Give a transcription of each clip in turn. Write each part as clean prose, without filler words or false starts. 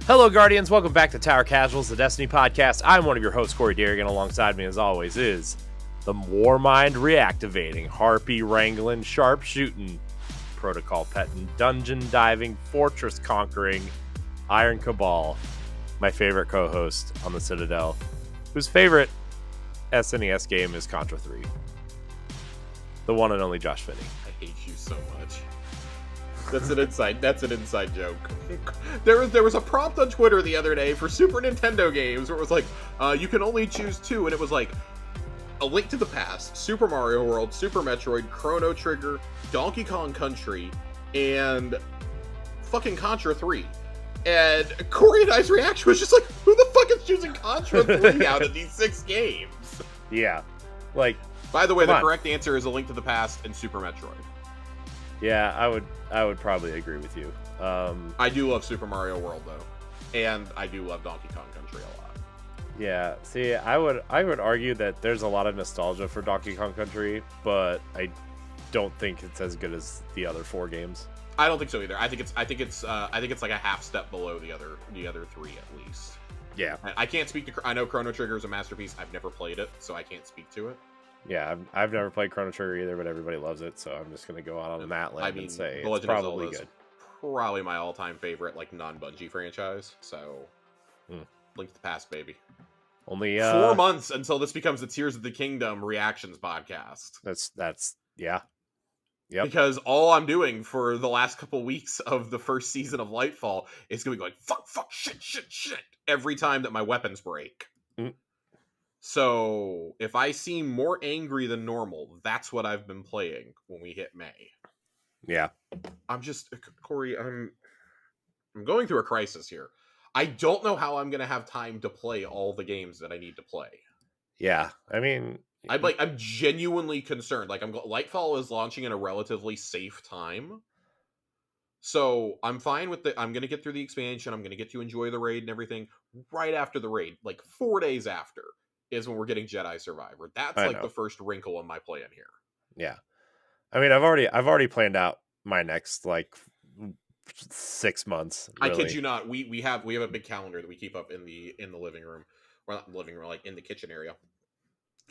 Hello, Guardians. Welcome back to Tower Casuals, the Destiny podcast. I'm one of your hosts, Corey Derrigan. Alongside me, as always, is the Warmind reactivating, Harpy wrangling, sharp shooting, protocol petting, dungeon diving, fortress conquering, Iron Cabal, my favorite co-host on the Citadel, whose favorite SNES game is Contra 3. The one and only Josh Finney. I hate you so much. That's an inside joke. There was a prompt on Twitter the other day for Super Nintendo games where it was like, you can only choose two, and it was like A Link to the Past, Super Mario World, Super Metroid, Chrono Trigger, Donkey Kong Country, and fucking Contra 3. And Corey and I's reaction was just like, who the fuck is choosing Contra 3 out of these 6 games? Yeah. Like, by the way, the correct answer is A Link to the Past and Super Metroid. Yeah, I would probably agree with you. I do love Super Mario World though, and I do love Donkey Kong Country a lot. Yeah, see, I would argue that there's a lot of nostalgia for Donkey Kong Country, but I don't think it's as good as the other 4 games. I don't think so either. I think it's like a half step below the other 3 at least. Yeah, I can't speak to. I know Chrono Trigger is a masterpiece. I've never played it, so I can't speak to it. Yeah, I've never played Chrono Trigger either, but everybody loves it, so I'm just gonna go out on that limb and say it's probably good. Probably my all-time favorite, like non-Bungie franchise. So, Link to the Past, baby. Only 4 months until this becomes the Tears of the Kingdom reactions podcast. That's yeah. Yep. Because all I'm doing for the last couple weeks of the first season of Lightfall is going to be going fuck, shit every time that my weapons break. So if I seem more angry than normal, that's what I've been playing when we hit May. Yeah. I'm just, Corey, I'm going through a crisis here. I don't know how I'm going to have time to play all the games that I need to play. Yeah, I mean, I'm genuinely concerned. Like, Lightfall is launching in a relatively safe time. So I'm fine with I'm going to get through the expansion. I'm going to get to enjoy the raid and everything right after the raid, like 4 days after is when we're getting Jedi Survivor. That's the first wrinkle in my plan here. Yeah. I mean, I've already planned out my next 6 months. Really. I kid you not. We have a big calendar that we keep up in the living room. Or not in the living room, like in the kitchen area.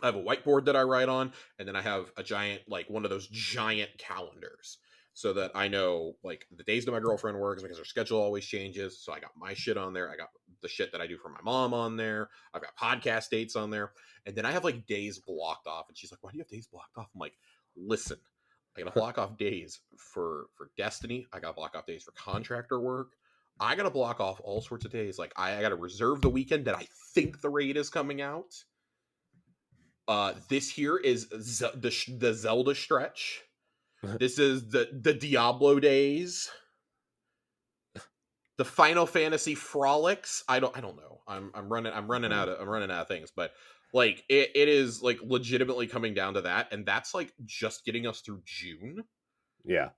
I have a whiteboard that I write on, and then I have a giant, like one of those giant calendars. So that I know, like, the days that my girlfriend works, because her schedule always changes. So I got my shit on there. I got the shit that I do for my mom on there. I've got podcast dates on there. And then I have, like, days blocked off. And she's like, why do you have days blocked off? I'm like, listen, I got to block off days for Destiny. I got to block off days for contractor work. I got to block off all sorts of days. Like, I got to reserve the weekend that I think the raid is coming out. This here is the Zelda stretch. This is the Diablo days, the Final Fantasy frolics. I don't know. I'm running out of things, but like it is like legitimately coming down to that, and that's like just getting us through June. Yeah.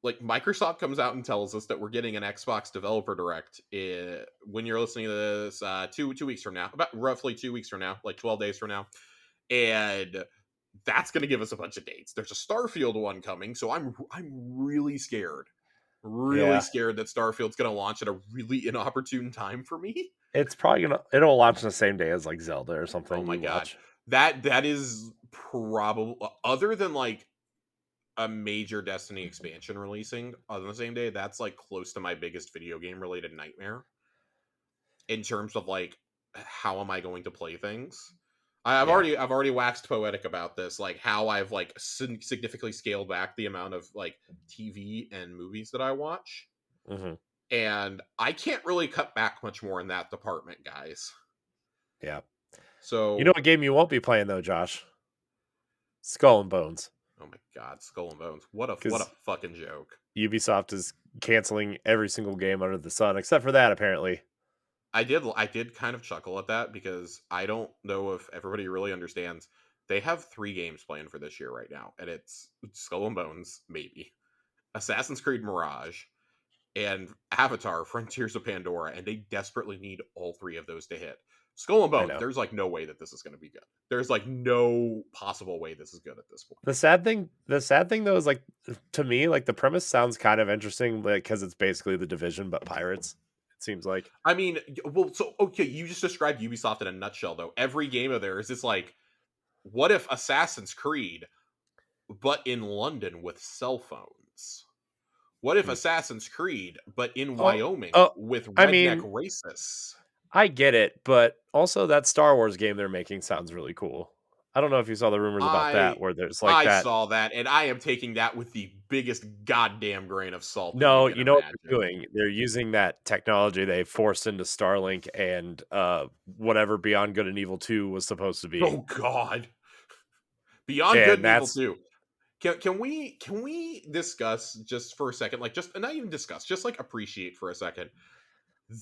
Like Microsoft comes out and tells us that we're getting an Xbox Developer Direct when you're listening to this 2 weeks from now, about roughly 2 weeks from now, like 12 days from now, and that's going to give us a bunch of dates. There's a Starfield one coming, so I'm really scared. Scared that Starfield's going to launch at a really inopportune time for me. It's probably it'll launch the same day as like Zelda or something. Oh my god. That is probably, other than like a major Destiny expansion releasing on the same day, that's like close to my biggest video game related nightmare in terms of like, how am I going to play things? I've already waxed poetic about this, like how I've like significantly scaled back the amount of like TV and movies that I watch, and I can't really cut back much more in that department, guys. Yeah. So you know what game you won't be playing though, Josh? Skull and Bones. Oh my god, Skull and Bones! What a fucking joke! Ubisoft is canceling every single game under the sun except for that, apparently. I did kind of chuckle at that because I don't know if everybody really understands. They have 3 games planned for this year right now, and it's Skull and Bones, maybe, Assassin's Creed Mirage, and Avatar: Frontiers of Pandora, and they desperately need all 3 of those to hit. Skull and Bones, there's like no way that this is going to be good. There's like no possible way this is good at this point. The sad thing though is, like, to me, like, the premise sounds kind of interesting, like, because it's basically The Division but pirates. seems like. I mean, well, so okay, you just described Ubisoft in a nutshell, though. Every game of theirs is like, what if Assassin's Creed, but in London with cell phones? What if Hmm. Assassin's Creed, but in Oh, Wyoming oh, with I redneck mean, racists? I get it, but also that Star Wars game they're making sounds really cool. I don't know if you saw the rumors about that, I where there's like I that. saw that, and I am taking that with the biggest goddamn grain of salt that you No, can you know what imagine. they're doing? They're using that technology they forced into Starlink and whatever Beyond Good and Evil 2 was supposed to be. Oh God, Beyond Good And and Evil that's 2. Can we discuss just for a second, like just not even discuss, just like appreciate for a second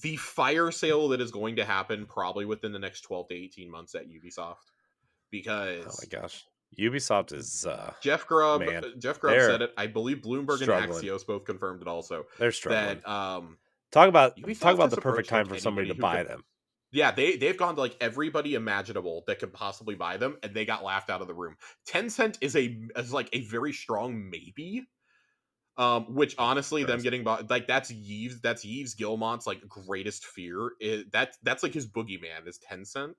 the fire sale that is going to happen probably within the next 12 to 18 months at Ubisoft? oh my Because gosh. Ubisoft is Jeff Grubb man, Jeff Grubb said they're it. I believe Bloomberg and struggling. Axios both confirmed it also, They're struggling. that Talk Ubisoft about has the perfect approached time like for somebody anybody to who buy could. them. Yeah, they've gone to like everybody imaginable that could possibly buy them, and they got laughed out of the room. Tencent is like a very strong maybe. Which Oh, honestly, them gross. getting bought, like that's Yves Gilmont's like greatest fear. That's like his boogeyman is Tencent.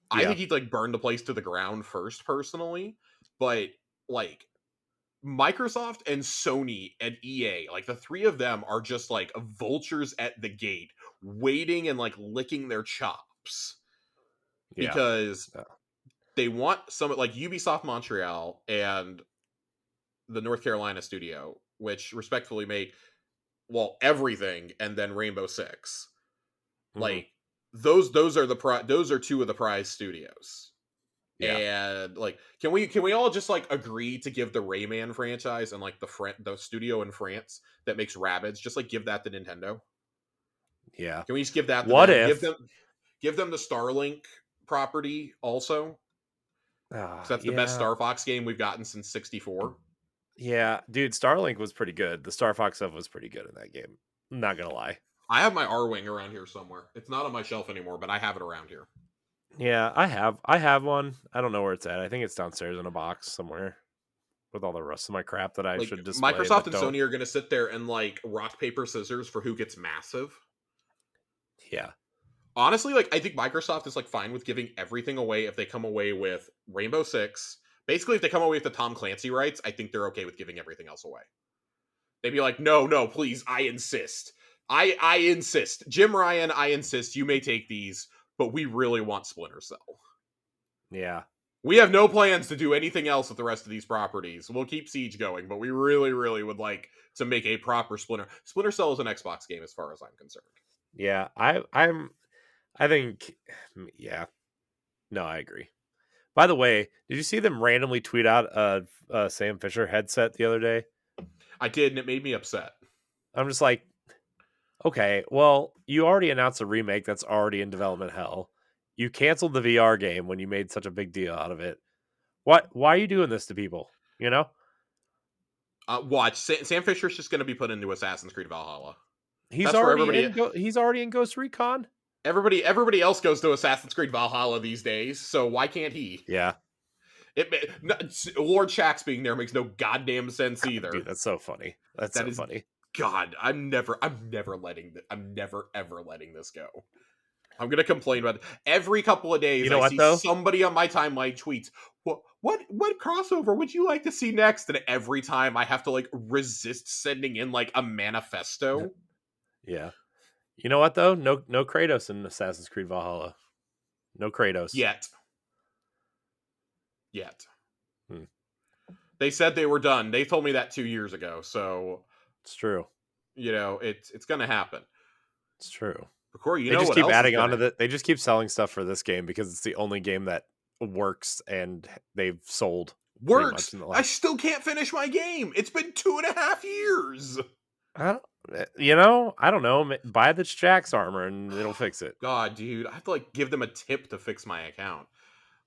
I Yeah. think he'd like burn the place to the ground first, personally, but like Microsoft and Sony and EA, like the three of them are just like vultures at the gate, waiting and like licking their chops Yeah. because Uh, they want some like Ubisoft Montreal and the North Carolina studio, which respectfully make everything, and then Rainbow Six. mhm. Like those are two of the prize studios. Yeah. And like, can we all just like agree to give the Rayman franchise and like the studio in France that makes Rabbids, just like give that to Nintendo? Yeah. Can we just give that to What them? if Give them the Starlink property also, because that's the best yeah. Star Fox game we've gotten since '64. Yeah, dude, Starlink was pretty good. The Star Fox stuff was pretty good in that game. I'm not gonna lie. I have my R Wing around here somewhere. It's not on my shelf anymore, but I have it around here. Yeah, I have one. I don't know where it's at. I think it's downstairs in a box somewhere with all the rest of my crap that I Like should display Microsoft but and don't. Sony are going to sit there and like rock paper scissors for who gets massive. Yeah. Honestly, like I think Microsoft is like fine with giving everything away if they come away with Rainbow Six. Basically, if they come away with the Tom Clancy rights, I think they're okay with giving everything else away. They'd be like, no, no, please, I insist. I insist. Jim Ryan, I insist. You may take these, but we really want Splinter Cell. Yeah. We have no plans to do anything else with the rest of these properties. We'll keep Siege going, but we really, really would like to make a proper Splinter Cell is an Xbox game as far as I'm concerned. Yeah. I think yeah. No, I agree. By the way, did you see them randomly tweet out a Sam Fisher headset the other day? I did, and it made me upset. I'm just like, okay, well, you already announced a remake that's already in development hell. You canceled the VR game when you made such a big deal out of it. Why are you doing this to people? You know? Watch, Sam Fisher's just going to be put into Assassin's Creed Valhalla. He's That's where already he's already in Ghost Recon. everybody else goes to Assassin's Creed Valhalla these days. So why can't he? Yeah. Lord Shaxx being there makes no goddamn sense Dude, either. that's so funny. That's That so is funny. God. I'm never ever letting this go. I'm gonna complain about it. Every couple of days. You know I what see though? somebody on my timeline tweets, what crossover would you like to see next? And every time I have to like resist sending in like a manifesto. Yeah. You know what though? No Kratos in Assassin's Creed Valhalla. No Kratos. Yet. Hmm. They said they were done. They told me that 2 years ago. So It's true. it's gonna happen. It's true. But Corey, you They know just what keep else is adding on gonna to that. They just keep selling stuff for this game because it's the only game that works and they've sold pretty much works? in the I last. still can't finish my game. It's been 2.5 years. I don't know. Buy the Jack's armor and it'll fix it. God, dude, I have to like give them a tip to fix my account.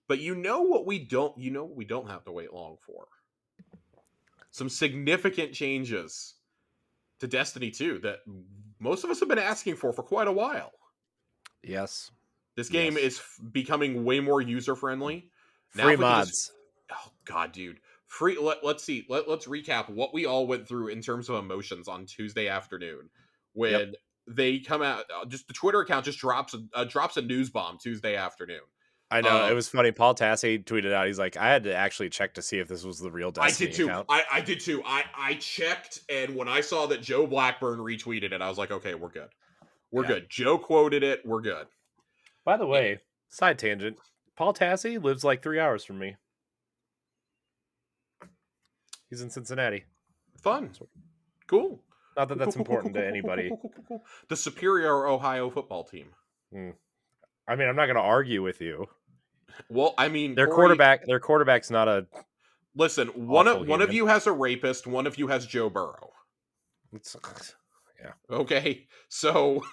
But you know what we don't have to wait long for? Some significant changes to Destiny 2 that most of us have been asking for quite a while. Yes. This game Yes. is becoming way more user friendly. Now Free if we can just mods. oh god, dude. Let's see. Let's recap what we all went through in terms of emotions on Tuesday afternoon Yep. when they come out, just the Twitter account just drops a news bomb Tuesday afternoon. I know, it was funny. Paul Tassi tweeted out, he's like, I had to actually check to see if this was the real Destiny account. I did too. I checked, and when I saw that Joe Blackburn retweeted it, I was like, okay, we're good. We're good. Joe quoted it. We're good. By the way, side tangent, Paul Tassi lives like 3 hours from me. He's in Cincinnati. Fun. Cool. Not that that's important to anybody. The Superior Ohio football team. I mean, I'm not going to argue with you. Well, I mean, their quarterback's not a. Listen, one of you has a rapist. One of you has Joe Burrow. Yeah. Okay, so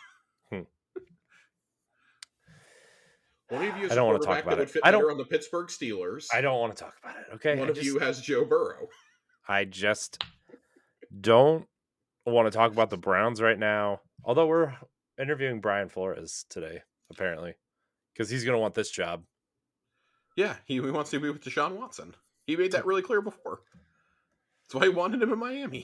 one of you is a quarterback that would fit better on the Pittsburgh Steelers. I don't want to talk about it. Okay. One of you has Joe Burrow. I just don't want to talk about the Browns right now. Although we're interviewing Brian Flores today, apparently, because he's going to want this job. Yeah, he wants to be with Deshaun Watson. He made that really clear before. That's why he wanted him in Miami.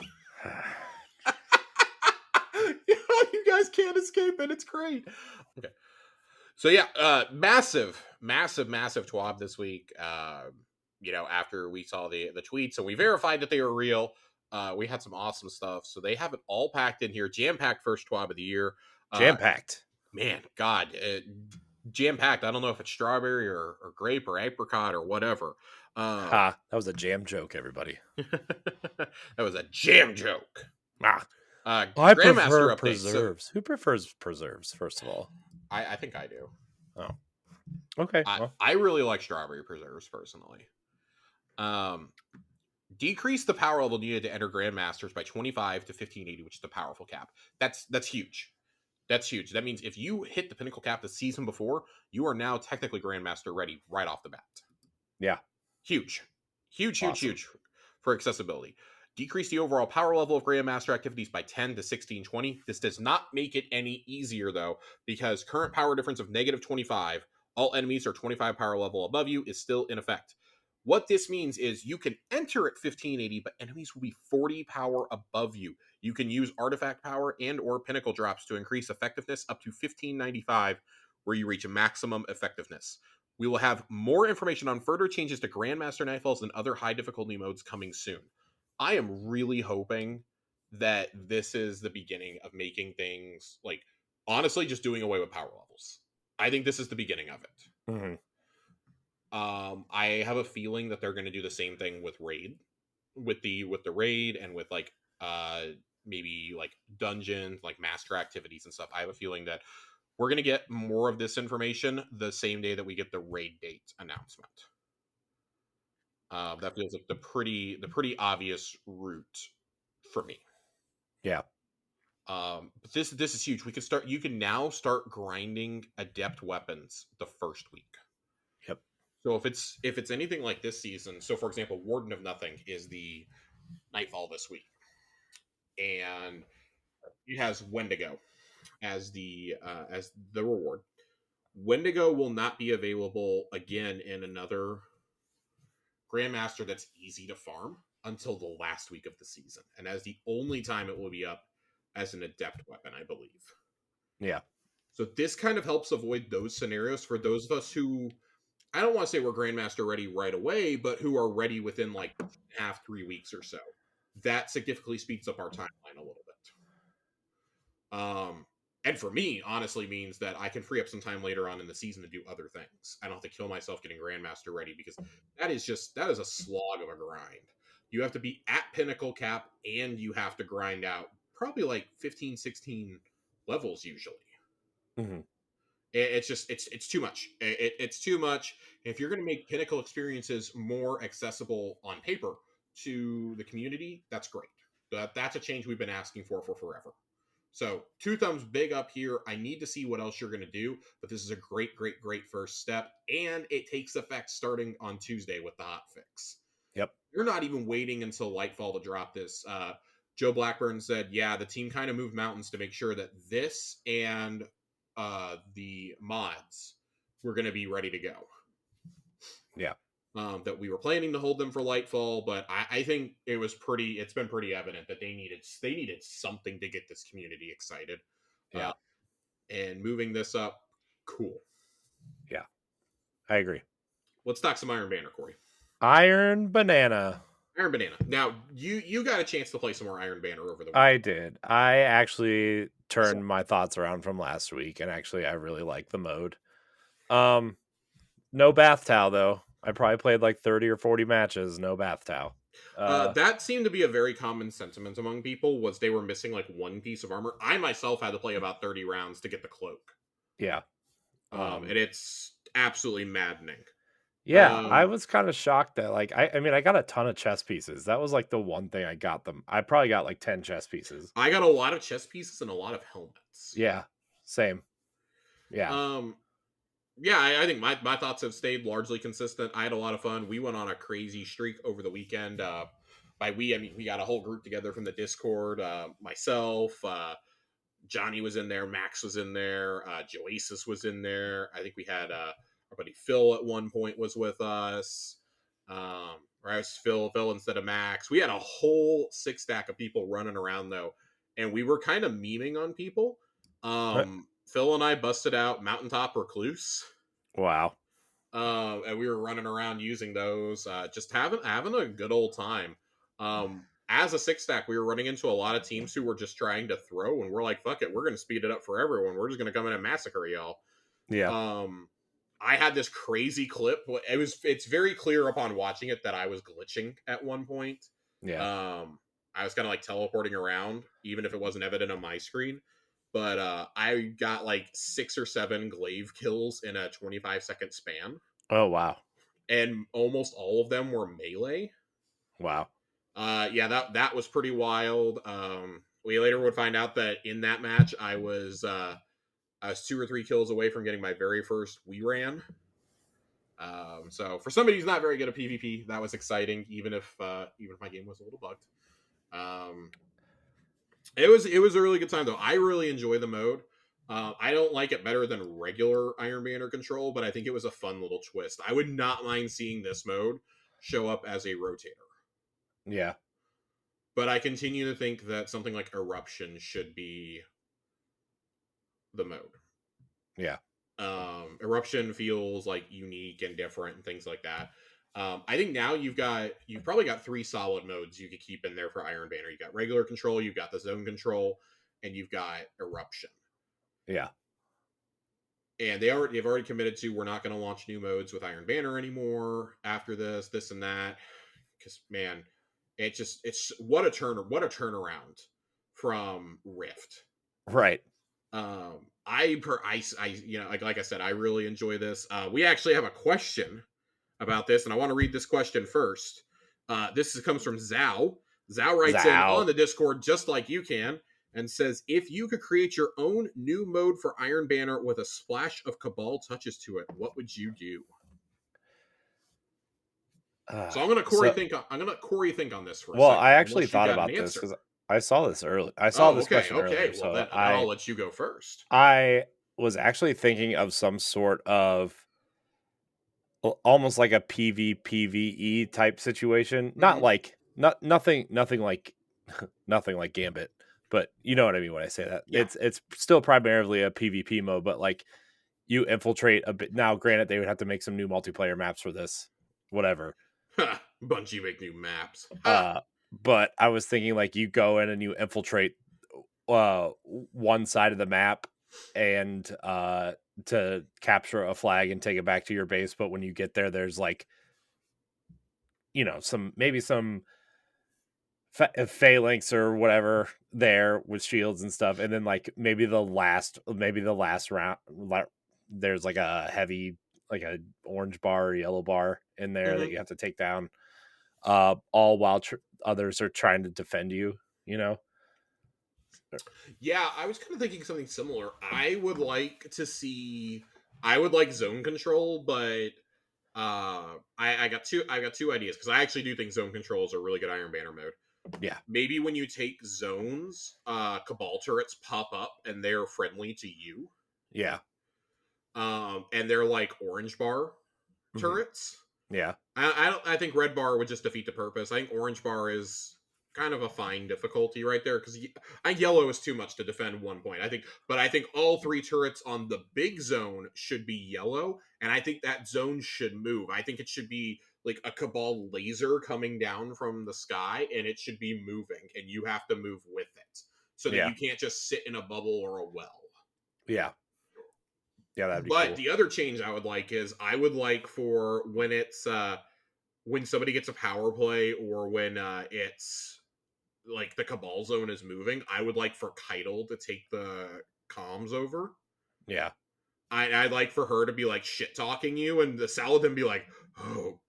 You guys can't escape it. It's great. Okay. So yeah, massive TWAB this week. After we saw the tweets and we verified that they were real, we had some awesome stuff. So they have it all packed in here. Jam-packed first TWAB of the year. Jam-packed. Man, God, jam-packed. I don't know if it's strawberry or grape or apricot or whatever. That was a jam joke, everybody. That was a jam joke. I prefer preserves. Who prefers preserves, first of all? I think I do. Oh. Okay. I really like strawberry preserves, personally. Decrease the power level needed to enter Grandmasters by 25 to 1580, which is the powerful cap. That's huge. That's huge. That means if you hit the pinnacle cap the season before, you are now technically Grandmaster ready right off the bat. Yeah. Huge for accessibility. Decrease the overall power level of Grandmaster activities by 10 to 1620. This does not make it any easier, though, because current power difference of negative 25, all enemies are 25 power level above you, is still in effect. What this means is you can enter at 1580, but enemies will be 40 power above you. You can use artifact power and or pinnacle drops to increase effectiveness up to 1595, where you reach a maximum effectiveness. We will have more information on further changes to Grandmaster Nightfalls and other high difficulty modes coming soon. I am really hoping that this is the beginning of making things, like, honestly, just doing away with power levels. I think this is the beginning of it. Mm-hmm. I have a feeling that they're going to do the same thing with raid, with the raid, and with like maybe like dungeons, like master activities and stuff. I have a feeling that we're going to get more of this information the same day that we get the raid date announcement. That feels like the pretty obvious route for me. Yeah. But this is huge. You can now start grinding adept weapons the first week. Yep. So if it's anything like this season, so for example, Warden of Nothing is the Nightfall this week, and it has Wendigo as the reward. Wendigo will not be available again in another Grandmaster that's easy to farm until the last week of the season, and as the only time it will be up as an adept weapon, I believe. Yeah. So this kind of helps avoid those scenarios for those of us who, I don't want to say we're Grandmaster ready right away, but who are ready within like 3 weeks or so. That significantly speeds up our timeline a little bit. And for me, honestly, means that I can free up some time later on in the season to do other things. I don't have to kill myself getting Grandmaster ready, because that is a slog of a grind. You have to be at pinnacle cap, and you have to grind out probably like 15, 16 levels usually. Mm-hmm. It's too much. It's too much. If you're going to make pinnacle experiences more accessible on paper to the community, that's great. That's a change we've been asking for forever. So 2 thumbs big up here. I need to see what else you're going to do, but this is a great first step, and it takes effect starting on Tuesday with the hotfix. Yep. You're not even waiting until Lightfall to drop this. Joe Blackburn said, yeah, the team kind of moved mountains to make sure that this and the mods were going to be ready to go. Yeah. That we were planning to hold them for Lightfall, but I think it's been pretty evident that they needed something to get this community excited. Yeah. And moving this up, cool. Yeah. I agree. Let's talk some Iron Banner, Corey. Iron Banana. Iron Banana. Now, you got a chance to play some more Iron Banner over the weekend. I did. I actually turned my thoughts around from last week, and actually I really like the mode. No bath towel though. I probably played like 30 or 40 matches, no bath towel. That seemed to be a very common sentiment among people, was they were missing like one piece of armor. I myself had to play about 30 rounds to get the cloak. Yeah. And it's absolutely maddening. Yeah, I was kind of shocked that like I mean I got a ton of chess pieces. That was like the one thing I got them. I probably got like 10 chess pieces. I got a lot of chess pieces and a lot of helmets. Yeah. Same. Yeah. Yeah, I think my thoughts have stayed largely consistent. I had a lot of fun. We went on a crazy streak over the weekend. By we, I mean we got a whole group together from the Discord. Myself, Johnny was in there, Max was in there, Joasis was in there. I think we had our buddy Phil at one point was with us. Or I was Phil instead of Max. We had a whole 6-stack of people running around though, and we were kind of memeing on people. Phil and I busted out Mountaintop Recluse. Wow. And we were running around using those, just having a good old time. As a 6-stack, we were running into a lot of teams who were just trying to throw, and we're like, fuck it, we're going to speed it up for everyone. We're just going to come in and massacre y'all. Yeah. I had this crazy clip. It's very clear upon watching it that I was glitching at one point. Yeah. I was kind of like teleporting around, even if it wasn't evident on my screen. But I got like 6 or 7 glaive kills in a 25-second span. Oh wow. And almost all of them were melee. Wow. Yeah, that was pretty wild. We later would find out that in that match I was 2 or 3 kills away from getting my very first we ran. So for somebody who's not very good at PvP, that was exciting, even if my game was a little bugged. It was a really good time though. I really enjoy the mode. I don't like it better than regular Iron Banner control, but I think it was a fun little twist. I would not mind seeing this mode show up as a rotator. Yeah. But I continue to think that something like Eruption should be the mode. Yeah. Eruption feels like unique and different and things like that. I think now you've probably got 3 solid modes you could keep in there for Iron Banner. You got regular control, you've got the zone control, and you've got Eruption. Yeah. And they've already committed to, we're not going to launch new modes with Iron Banner anymore after this and that. Because man, it's what a turnaround from Rift. Right. I like I said, I really enjoy this. We actually have a question about this, and I want to read this question first. This comes from Zhao. Zhao writes in on the Discord just like you can, and says, if you could create your own new mode for Iron Banner with a splash of Cabal touches to it, what would you do? So I'm gonna let Corey think on this for a second. Well, I actually thought about this because I saw this early. I saw this question earlier. Well, so then I'll let you go first. I was actually thinking of some sort of almost like a PvPvE type situation. Mm-hmm. Nothing like nothing like Gambit, but you know what I mean when I say that. Yeah. It's still primarily a PvP mode, but like you infiltrate a bit. Now, granted, they would have to make some new multiplayer maps for this, whatever. Bungie make new maps. But I was thinking like you go in and you infiltrate one side of the map and to capture a flag and take it back to your base. But when you get there, there's like, you know, some phalanx or whatever there with shields and stuff. And then like maybe the last round, there's like a heavy, like a orange bar or yellow bar in there that you have to take down, all while others are trying to defend you, you know? Yeah, I was kind of thinking something similar. I would like zone control, but I got two ideas, because I actually do think zone control is a really good Iron Banner mode. Yeah. Maybe when you take zones, Cabal turrets pop up and they're friendly to you. Yeah. And they're like orange bar turrets. Yeah. I think red bar would just defeat the purpose. I think orange bar is kind of a fine difficulty right there, because yellow is too much to defend 1 point. I think all 3 turrets on the big zone should be yellow, and I think that zone should move. I think it should be like a Cabal laser coming down from the sky, and it should be moving, and you have to move with it, so that you can't just sit in a bubble or a well. Yeah, that'd be But cool. the other change I would like is, I would like for when it's when somebody gets a power play, or when it's like the Cabal zone is moving, I would like for Keitel to take the comms over. Yeah. I'd like for her to be like shit talking you, and the Saladin be like, "Oh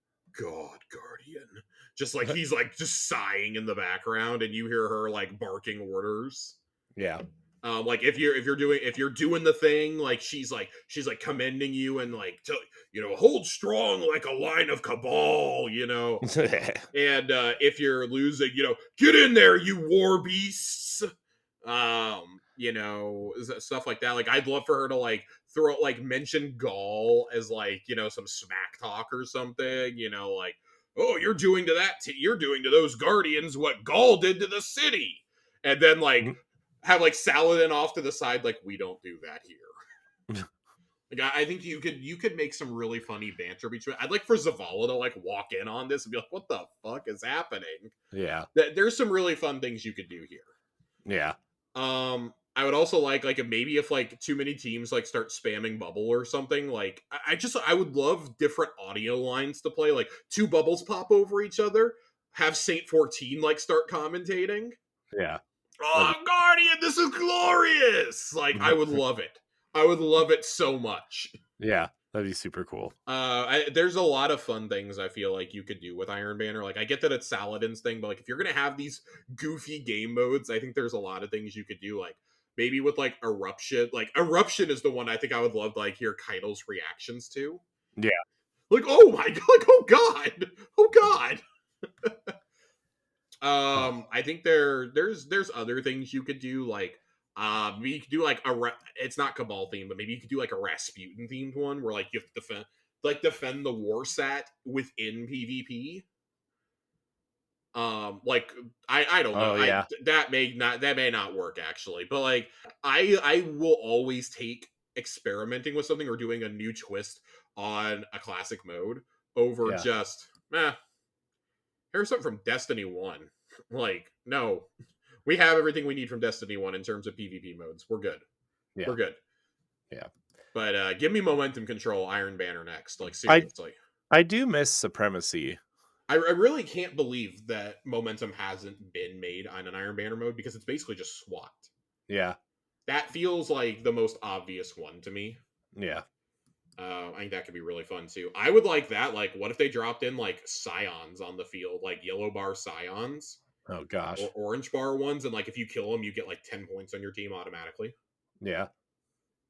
God, Guardian," just like he's like just sighing in the background, and you hear her like barking orders. Yeah. Like if you're doing the thing, like she's commending you, and like, hold strong like a line of Cabal, and if you're losing, get in there, you war beasts. Stuff like that. Like, I'd love for her to like mention Gaul as like, some smack talk or something, like, "Oh, you're doing to those Guardians what Gaul did to the city." And then like have like Saladin off to the side, like, "We don't do that here." Like, I think you could make some really funny banter between. I'd like for Zavala to like walk in on this and be like, "What the fuck is happening?" Yeah. There's some really fun things you could do here. Yeah. I would also like if like too many teams like start spamming bubble or something, like I would love different audio lines to play, like 2 bubbles pop over each other, have Saint 14 like start commentating. Yeah. "Oh, Guardian, this is glorious!" Like, I would love it. I would love it so much. Yeah, that'd be super cool. There's a lot of fun things I feel like you could do with Iron Banner. Like, I get that it's Saladin's thing, but like, if you're gonna have these goofy game modes, I think there's a lot of things you could do. Like, maybe with like Eruption. Like, Eruption is the one I think I would love to like hear Keitel's reactions to. Yeah. Like, "Oh my God! Like, oh God! Oh God!" I think there's other things you could do, like maybe you could do like it's not Cabal themed, but maybe you could do like a Rasputin themed one where like you have to defend the war sat within PvP. Like, I don't know. Oh, yeah. That may not work actually, but like I will always take experimenting with something or doing a new twist on a classic mode over just here's something from Destiny 1. Like, no, we have everything we need from Destiny 1 in terms of PvP modes. We're good. Yeah. We're good. Yeah. But give me momentum control Iron Banner next. Like, seriously. I do miss Supremacy. I really can't believe that momentum hasn't been made on an Iron Banner mode, because it's basically just SWAT. Yeah. That feels like the most obvious one to me. Yeah. I think that could be really fun too. I would like that. Like, what if they dropped in like scions on the field, like yellow bar scions? Oh gosh. Or orange bar ones, and like if you kill them, you get like 10 points on your team automatically. Yeah.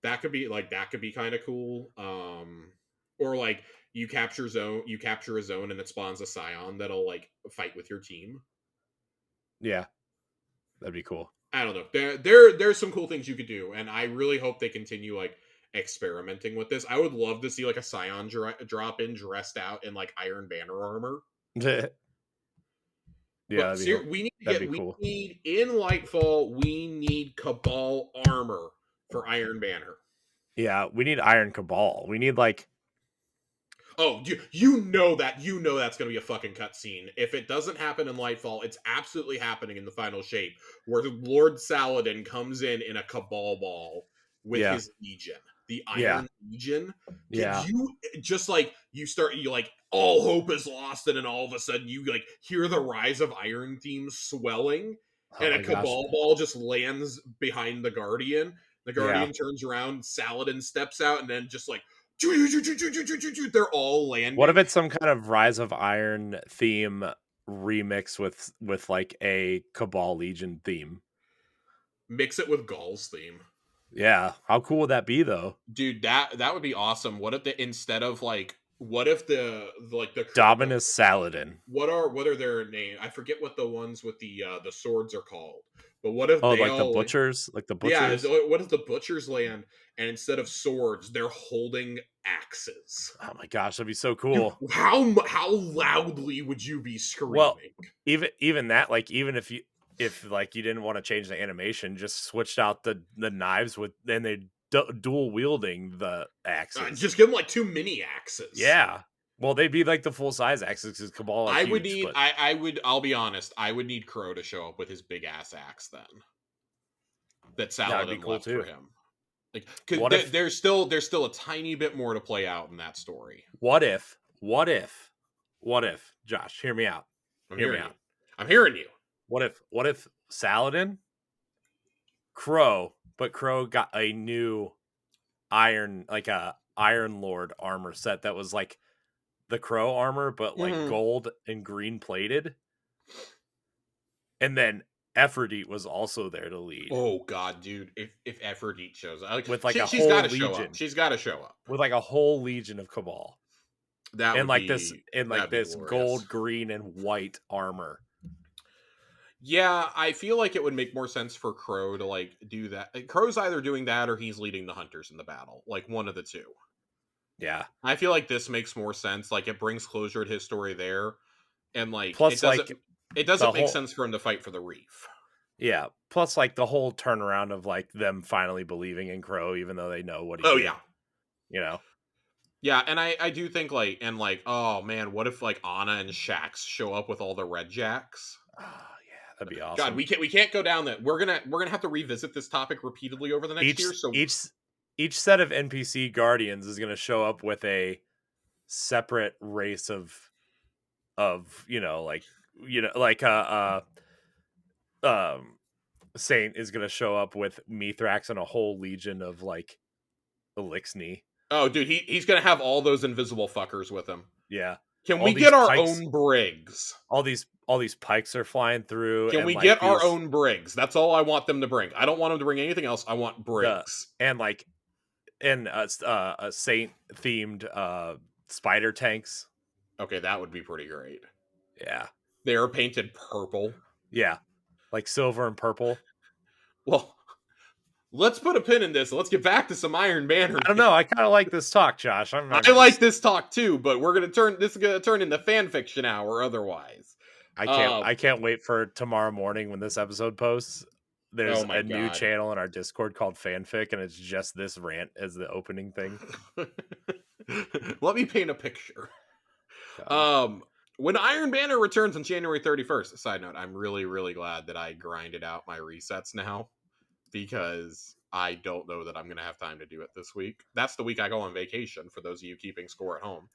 That could be kind of cool. Or like you capture a zone and it spawns a scion that'll like fight with your team. Yeah. That'd be cool. I don't know. There's some cool things you could do, and I really hope they continue like experimenting with this. I would love to see like a scion drop in dressed out in like Iron Banner armor. Yeah, we need in Lightfall, we need Cabal armor for Iron Banner. Yeah, we need Iron Cabal. We need like, oh, you know that's going to be a fucking cutscene. If it doesn't happen in Lightfall, it's absolutely happening in the final shape, where Lord Saladin comes in a Cabal ball with his Legion. The Iron Legion. You just like you like all hope is lost, and then all of a sudden you like hear the rise of Iron Teams swelling, and a Cabal ball just lands behind the Guardian. The Guardian turns around, Saladin steps out, and then just like they're all landing. What if it's some kind of Rise of Iron theme remix with like a Cabal Legion theme? Mix it with Gaul's theme. Yeah, how cool would that be though? Dude, that would be awesome. What if the Dominus Saladin. What are their names? I forget what the ones with the swords are called. But what if Oh, they like the all butchers, like the yeah, butchers. what if the butchers land and instead of swords, they're holding axes? Oh my gosh, that'd be so Dude, cool. how loudly would you be Well, screaming? even that, like even if like you didn't want to change the animation, just switched out the knives with then they dual wielding the axes. Just give them like two mini axes. Yeah. Well, they'd be like the full size axes because Cabal are I would huge, need but I'll be honest, I would need Crow to show up with his big ass axe then. That that would be Saladin cool left for too. him. Like, because What if there's still a tiny bit more to play out in that story. what if what if Josh, hear me out. I'm Hear me hearing you. out. I'm hearing you. What if Saladin, Crow, but Crow got a new iron, like a Iron Lord armor set that was like the Crow armor, but like Mhm. gold and green plated. And then Ephrodite was also there to lead Oh god, dude! If Aphrodite shows up, like, with like a she's got whole to show up. legion, She's got to show up. with like a whole legion of Cabal, That and would like this, be and like that'd be this glorious. gold, green, and white armor. Yeah, I feel like it would make more sense for Crow to like do that. Crow's either doing that or he's leading the hunters in the battle, like one of the two. Yeah. I feel like this makes more sense. Like it brings closure to his story there, and like Plus, like it the doesn't make whole sense for him to fight for the reef. yeah. Plus, like the whole turnaround of like them finally believing in Crow, even though they know what he Oh did. yeah, You know. yeah, and I do think like and like oh man, what if like Anna and Shax show up with all the red jacks? Oh, yeah, that'd be God, awesome. we can't go down that. We're gonna have to revisit this topic repeatedly over the next Each year. So each set of NPC guardians is going to show up with a separate race of like um Saint is going to show up with Mithrax and a whole legion of like Elixni. oh dude, he's gonna have all those invisible fuckers with him. Yeah. Can All we these get our pikes, own brigs? all these pikes are flying through Can and we like get our these own brigs? That's all I want them to bring. I don't want them to bring anything else. I want the brigs. and like and a Saint themed spider tanks. Okay, that would be pretty great. Yeah. They are painted purple. Yeah. Like silver and purple. Well, let's put a pin in this. Let's get back to some Iron Banner. I don't know. I kind of like this talk, Josh. I like this talk too, but we're gonna turn this is gonna turn into fan fiction hour otherwise. I can't wait for tomorrow morning when this episode posts. There's Oh my a new God. channel in our Discord called Fanfic, and it's just this rant as the opening thing. Let me paint a picture. God. When Iron Banner returns on January 31st, side note, I'm really, really glad that I grinded out my resets now because I don't know that I'm going to have time to do it this week. That's the week I go on vacation, for those of you keeping score at home.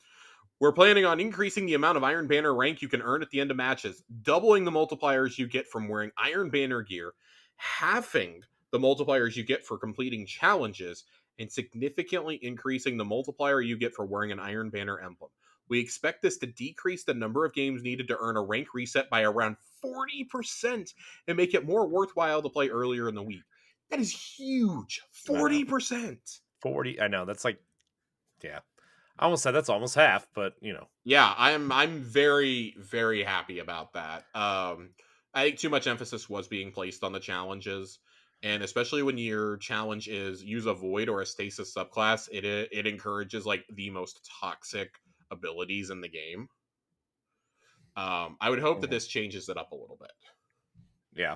We're planning on increasing the amount of Iron Banner rank you can earn at the end of matches, doubling the multipliers you get from wearing Iron Banner gear, halving the multipliers you get for completing challenges, and significantly increasing the multiplier you get for wearing an Iron Banner emblem. We expect this to decrease the number of games needed to earn a rank reset by around 40% and make it more worthwhile to play earlier in the week. That is huge. 40%. 40. I know. That's like, yeah. I almost said that's almost half, but you know. Yeah, I'm very, very happy about that. I think too much emphasis was being placed on the challenges. And especially when your challenge is use a void or a stasis subclass, it encourages like the most toxic abilities in the game. I would hope that this changes it up a little bit. Yeah.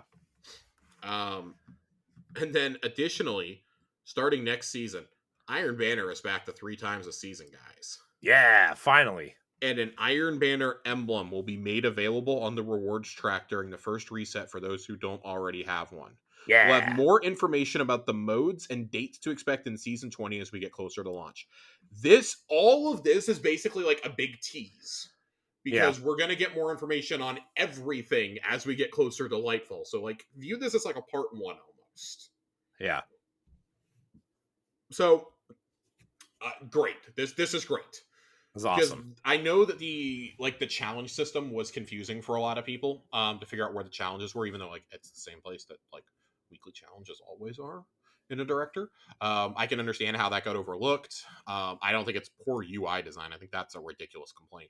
And then additionally, starting next season, Iron Banner is back to 3 times a season, guys. Yeah, finally. And an Iron Banner emblem will be made available on the rewards track during the first reset for those who don't already have one. Yeah. We'll have more information about the modes and dates to expect in Season 20 as we get closer to launch. All of this is basically like a big tease. Because we're going to get more information on everything as we get closer to Lightfall. So, like, view this as like a part 1 almost. Yeah. So, great. This is great. It's awesome. I know that the challenge system was confusing for a lot of people to figure out where the challenges were, even though like it's the same place that like weekly challenges always are in a director. I can understand how that got overlooked. I don't think it's poor UI design. I think that's a ridiculous complaint.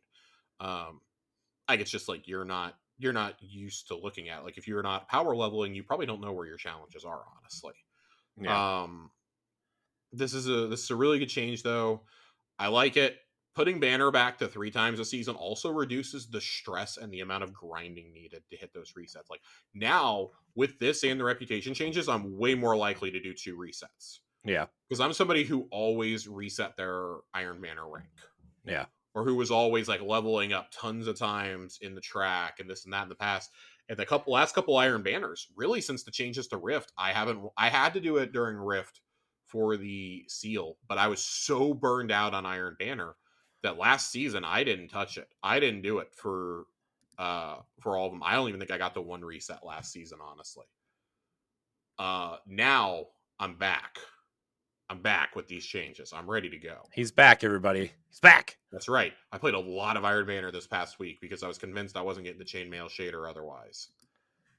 I think it's just like you're not used to looking at. Like if you're not power leveling, you probably don't know where your challenges are, honestly. Yeah. Um, this is a really good change though. I like it. Putting banner back to 3 times a season also reduces the stress and the amount of grinding needed to hit those resets. Like now, with this and the reputation changes, I'm way more likely to do 2 resets. Yeah. Because I'm somebody who always reset their Iron Banner rank. Yeah. Or who was always like leveling up tons of times in the track and this and that in the past. And the last couple Iron Banners, really since the changes to Rift, I had to do it during Rift for the seal, but I was so burned out on Iron Banner that last season I didn't touch it. I didn't do it for all of them. I don't even think I got the 1 reset last season, honestly. Now I'm back. I'm back with these changes. I'm ready to go. He's back, everybody. He's back. That's right. I played a lot of Iron Banner this past week because I was convinced I wasn't getting the chainmail shade or otherwise.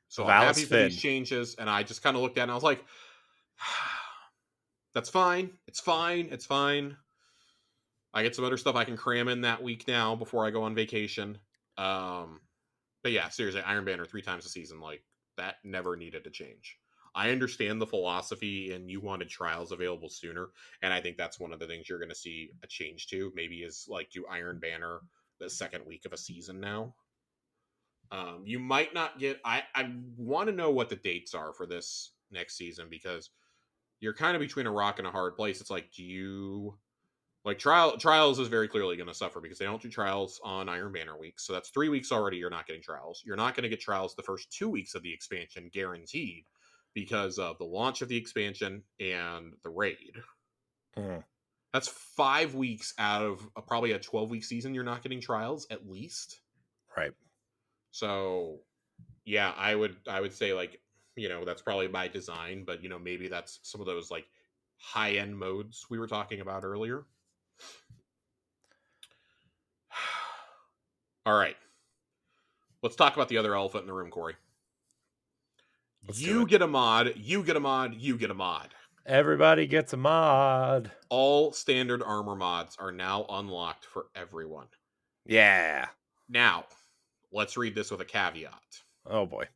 So I'm Valis happy for these Finn. changes, and I just kind of looked at it and I was like, that's fine. It's fine. It's fine. I get some other stuff I can cram in that week now before I go on vacation. But yeah, seriously, Iron Banner 3 times a season, like that never needed to change. I understand the philosophy and you wanted trials available sooner. And I think that's one of the things you're going to see a change to. Maybe is like do Iron Banner the second week of a season now. You might not get. I want to know what the dates are for this next season because you're kind of between a rock and a hard place. It's like, do you like trials is very clearly going to suffer because they don't do trials on Iron Banner weeks. So that's 3 weeks already. You're not getting trials. You're not going to get trials the first 2 weeks of the expansion guaranteed because of the launch of the expansion and the raid. Mm. That's 5 weeks out of probably a 12-week season. You're not getting trials at least. Right. So yeah, I would say like, that's probably by design, but maybe that's some of those like high end modes we were talking about earlier. All right. Let's talk about the other elephant in the room, Corey. Let's do You it. get a mod, you get a mod, you get a mod. Everybody gets a mod. All standard armor mods are now unlocked for everyone. Yeah. Now, let's read this with a caveat. Oh boy.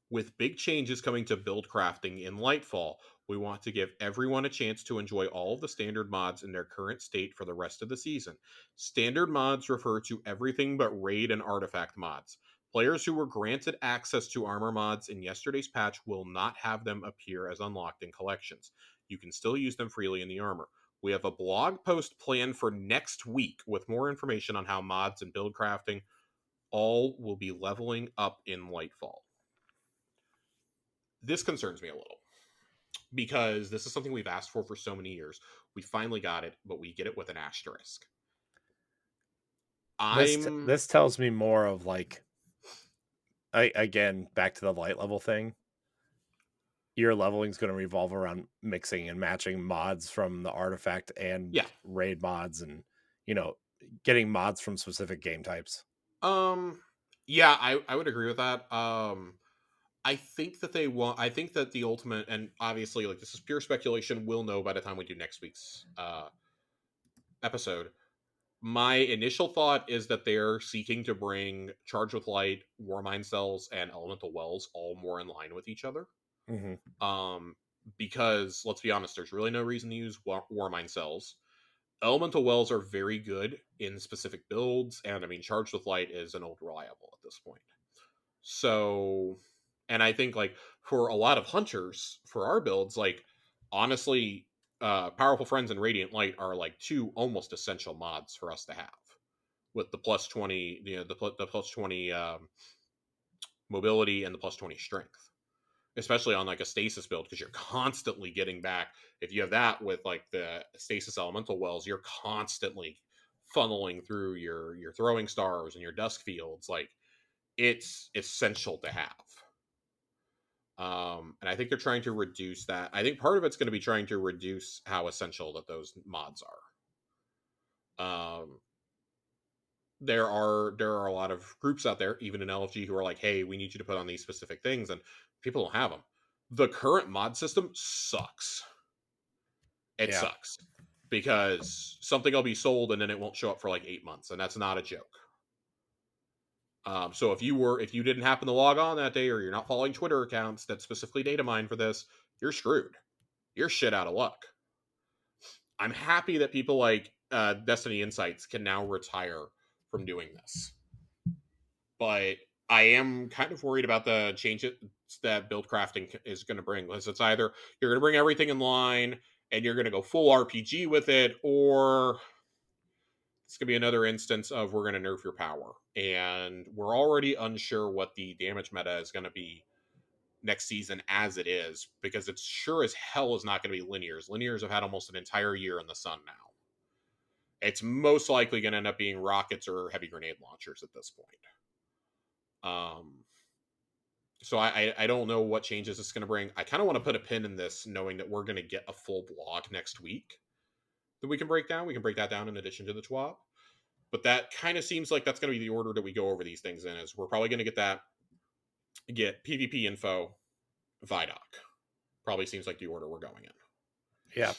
With big changes coming to build crafting in Lightfall, we want to give everyone a chance to enjoy all of the standard mods in their current state for the rest of the season. Standard mods refer to everything but raid and artifact mods. Players who were granted access to armor mods in yesterday's patch will not have them appear as unlocked in collections. You can still use them freely in the armor. We have a blog post planned for next week with more information on how mods and build crafting all will be leveling up in Lightfall. This concerns me a little because this is something we've asked for so many years. We finally got it, but we get it with an asterisk. This tells me more of like, again, back to the light level thing. Your leveling is going to revolve around mixing and matching mods from the artifact and raid mods, and getting mods from specific game types. Yeah, I would agree with that. I think that I think that the ultimate, and obviously, like this is pure speculation. We'll know by the time we do next week's episode. My initial thought is that they're seeking to bring Charge with Light, Warmind Cells, and Elemental Wells all more in line with each other. Mm-hmm. Because let's be honest, there's really no reason to use Warmind Cells. Elemental Wells are very good in specific builds, and I mean, Charged with Light is an old reliable at this point. So, and I think like for a lot of hunters, for our builds, like honestly, Powerful Friends and Radiant Light are like 2 almost essential mods for us to have. With the plus 20, the plus 20 mobility and the plus 20 strength, especially on like a stasis build, because you're constantly getting back. If you have that with like the stasis elemental wells, you're constantly funneling through your throwing stars and your dusk fields. Like it's essential to have. And I think they're trying to reduce that. I think part of it's going to be trying to reduce how essential that those mods are. There are a lot of groups out there, even in LFG, who are like, hey, we need you to put on these specific things, and people don't have them. The current mod system sucks. It sucks because something will be sold and then it won't show up for like 8 months, and that's not a joke. So if you didn't happen to log on that day, or you're not following Twitter accounts that specifically data mine for this, you're screwed. You're shit out of luck. I'm happy that people like Destiny Insights can now retire from doing this, but I am kind of worried about the changes that build crafting is going to bring. Because it's either you're going to bring everything in line and you're going to go full RPG with it, or it's going to be another instance of we're going to nerf your power. And we're already unsure what the damage meta is going to be next season as it is, because it's sure as hell is not going to be linears. Linears have had almost an entire year in the sun now. It's most likely going to end up being rockets or heavy grenade launchers at this point. So I don't know what changes it's going to bring. I kind of want to put a pin in this, knowing that we're going to get a full blog next week that we can break down. We can break that down in addition to the TWAP. But that kind of seems like that's going to be the order that we go over these things in. Is we're probably going to get PvP info, Vidoc. Probably seems like the order we're going in. Yeah.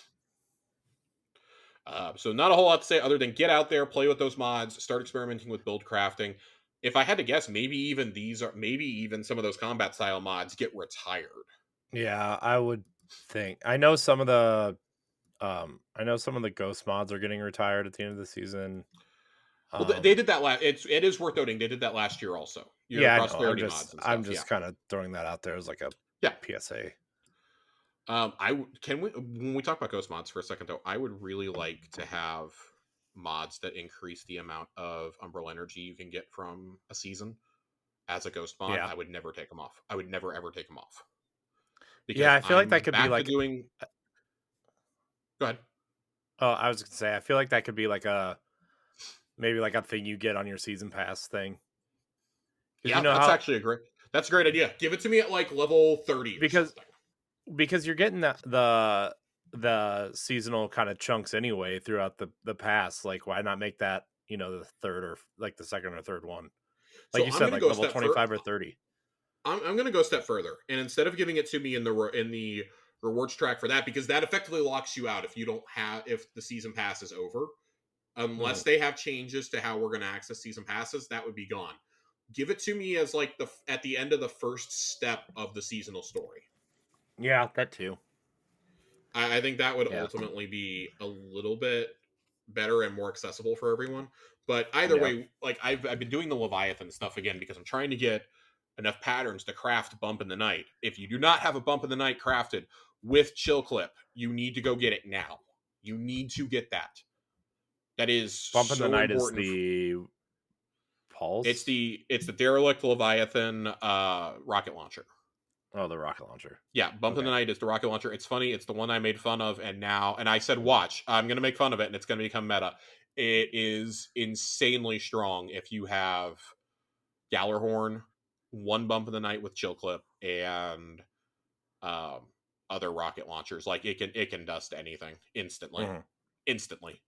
So not a whole lot to say other than get out there, play with those mods, start experimenting with build crafting. If I had to guess, maybe even some of those combat style mods get retired. Yeah, I would think. I know some of the ghost mods are getting retired at the end of the season. Well, they did that it is worth noting they did that last year also. Yeah, I know. Prosperity mods and stuff. I'm just kind of throwing that out there as like a PSA. When we talk about ghost mods for a second though, I would really like to have mods that increase the amount of Umbral energy you can get from a season as a ghost mod. I would never take them off. I would never ever take them off. Because I feel like that could be like doing. Go ahead. Oh, I was gonna say I feel like that could be like maybe like a thing you get on your season pass thing. Yeah, that's a great idea. Give it to me at like level 30 because you're getting the seasonal kind of chunks anyway throughout the pass. Like, why not make that the third or like the second or third one? Like you said, like level 25 or 30. I'm going to go a step further, and instead of giving it to me in the rewards track for that, because that effectively locks you out if the season pass is over, unless they have changes to how we're going to access season passes, that would be gone. Give it to me as like at the end of the first step of the seasonal story. Yeah, that too. I think that would ultimately be a little bit better and more accessible for everyone. But either way, like I've been doing the Leviathan stuff again because I'm trying to get enough patterns to craft Bump in the Night. If you do not have a Bump in the Night crafted with Chill Clip, you need to go get it now. You need to get that. That is Bump in the Night is the Pulse. It's the Derelict Leviathan rocket launcher. Oh, the rocket launcher. Yeah, Bump in the Night is the rocket launcher. It's funny. It's the one I made fun of, and I said, watch, I'm going to make fun of it, and it's going to become meta. It is insanely strong if you have Gallarhorn, one Bump in the Night with Chill Clip, and other rocket launchers. Like it can dust anything instantly. Instantly.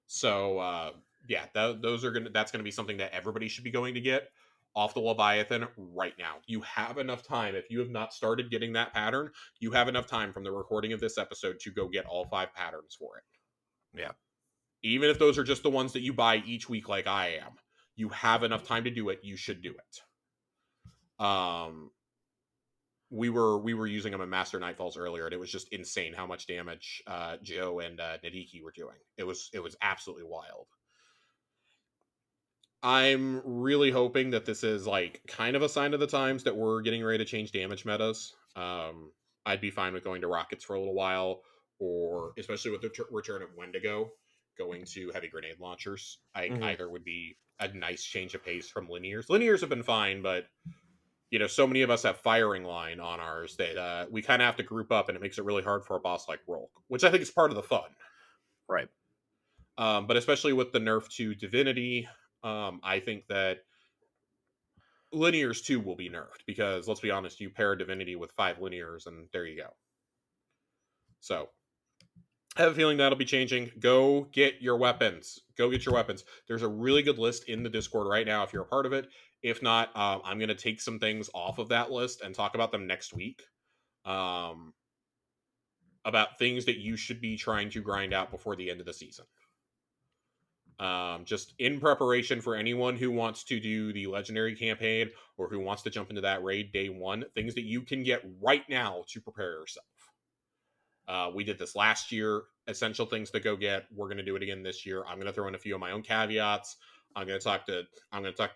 So that's gonna be something that everybody should be going to get off the Leviathan right now. You have enough time. If you have not started getting that pattern, you have enough time from the recording of this episode to go get all 5 patterns for it. Yeah. Even if those are just the ones that you buy each week like I am, you have enough time to do it. You should do it. We were using them in Master Nightfalls earlier, and it was just insane how much damage Joe and Nadiki were doing. It was absolutely wild. I'm really hoping that this is like kind of a sign of the times that we're getting ready to change damage metas. I'd be fine with going to rockets for a little while, or especially with the return of Wendigo, going to heavy grenade launchers. Either would be a nice change of pace from linears. Linears have been fine, but so many of us have firing line on ours that we kind of have to group up, and it makes it really hard for a boss like Rolk, which I think is part of the fun. Right. But especially with the nerf to Divinity, I think that linears too will be nerfed, because let's be honest, you pair Divinity with 5 linears and there you go. So I have a feeling that'll be changing. Go get your weapons. There's a really good list in the Discord right now if you're a part of it. If not, I'm going to take some things off of that list and talk about them next week. About things that you should be trying to grind out before the end of the season. Just in preparation for anyone who wants to do the legendary campaign or who wants to jump into that raid day one, things that you can get right now to prepare yourself. We did this last year. Essential things to go get. We're going to do it again this year. I'm going to throw in a few of my own caveats. I'm going to talk to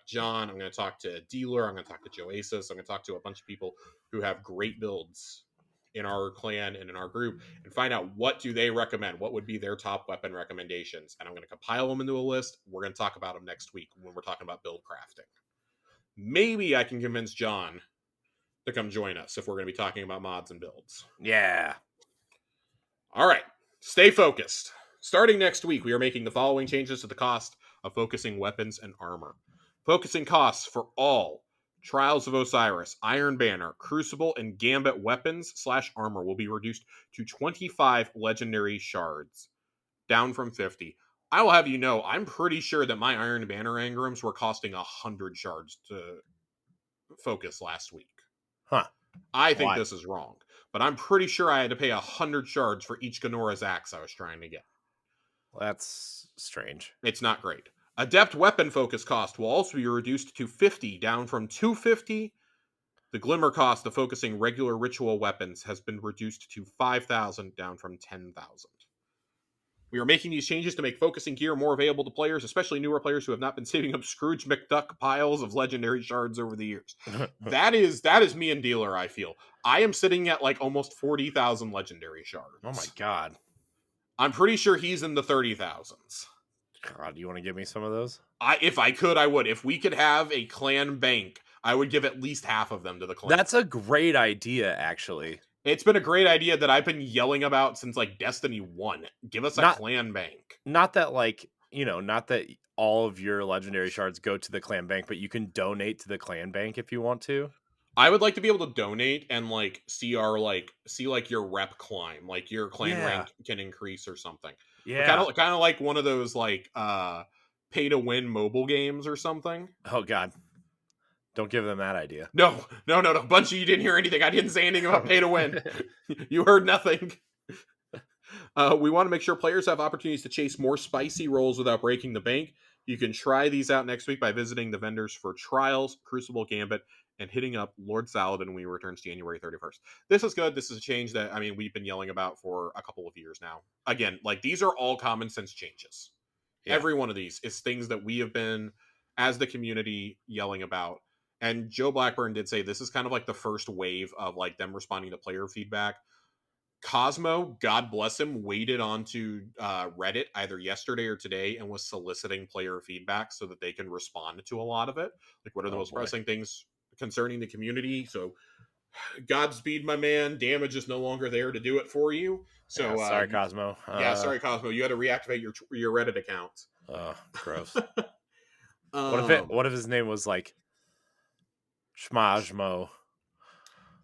John. I'm going to talk to Dealer. I'm going to talk to Joasis. I'm going to talk to a bunch of people who have great builds in our clan and in our group and find out what do they recommend. What would be their top weapon recommendations? And I'm going to compile them into a list. We're going to talk about them next week when we're talking about build crafting. Maybe I can convince John to come join us if we're going to be talking about mods and builds. Yeah. All right, stay focused. Starting next week, we are making the following changes to the cost of focusing weapons and armor. Focusing costs for all Trials of Osiris, Iron Banner, Crucible, and Gambit weapons/armor will be reduced to 25 legendary shards, down from 50. I will have you know, I'm pretty sure that my Iron Banner engrams were costing 100 shards to focus last week. Huh. I think this is wrong, but I'm pretty sure I had to pay 100 shards for each Ganora's axe I was trying to get. Well, that's strange. It's not great. Adept weapon focus cost will also be reduced to 50, down from 250. The glimmer cost of focusing regular ritual weapons has been reduced to 5,000, down from 10,000. We are making these changes to make focusing gear more available to players, especially newer players who have not been saving up Scrooge McDuck piles of legendary shards over the years. That is me and Dealer, I feel. I am sitting at like almost 40,000 legendary shards. Oh my god. I'm pretty sure he's in the 30,000s. God, do you want to give me some of those? If I could, I would. If we could have a clan bank, I would give at least half of them to the clan. That's a great idea, actually. It's been a great idea that I've been yelling about since like Destiny 1. Give us a clan bank. Not that not that all of your legendary shards go to the clan bank, but you can donate to the clan bank if you want to. I would like to be able to donate and like see your rep climb, like your clan rank can increase or something. Yeah. Kind of like one of those like pay to win mobile games or something. Oh god. Don't give them that idea. No. Bunchy, you didn't hear anything. I didn't say anything about pay to win. You heard nothing. We want to make sure players have opportunities to chase more spicy rolls without breaking the bank. You can try these out next week by visiting the vendors for Trials, Crucible, Gambit, and hitting up Lord Saladin when he returns January 31st. This is good. This is a change that, we've been yelling about for a couple of years now. Again, like these are all common sense changes. Yeah. Every one of these is things that we have been, as the community, yelling about. And Joe Blackburn did say this is kind of like the first wave of like them responding to player feedback. Cosmo, God bless him, waded onto Reddit either yesterday or today and was soliciting player feedback so that they can respond to a lot of it. Like, what are the most pressing things concerning the community? So, Godspeed, my man. Damage is no longer there to do it for you. So, sorry, Cosmo. Sorry, Cosmo. You had to reactivate your Reddit account. Gross. What if his name was like Schmajmo?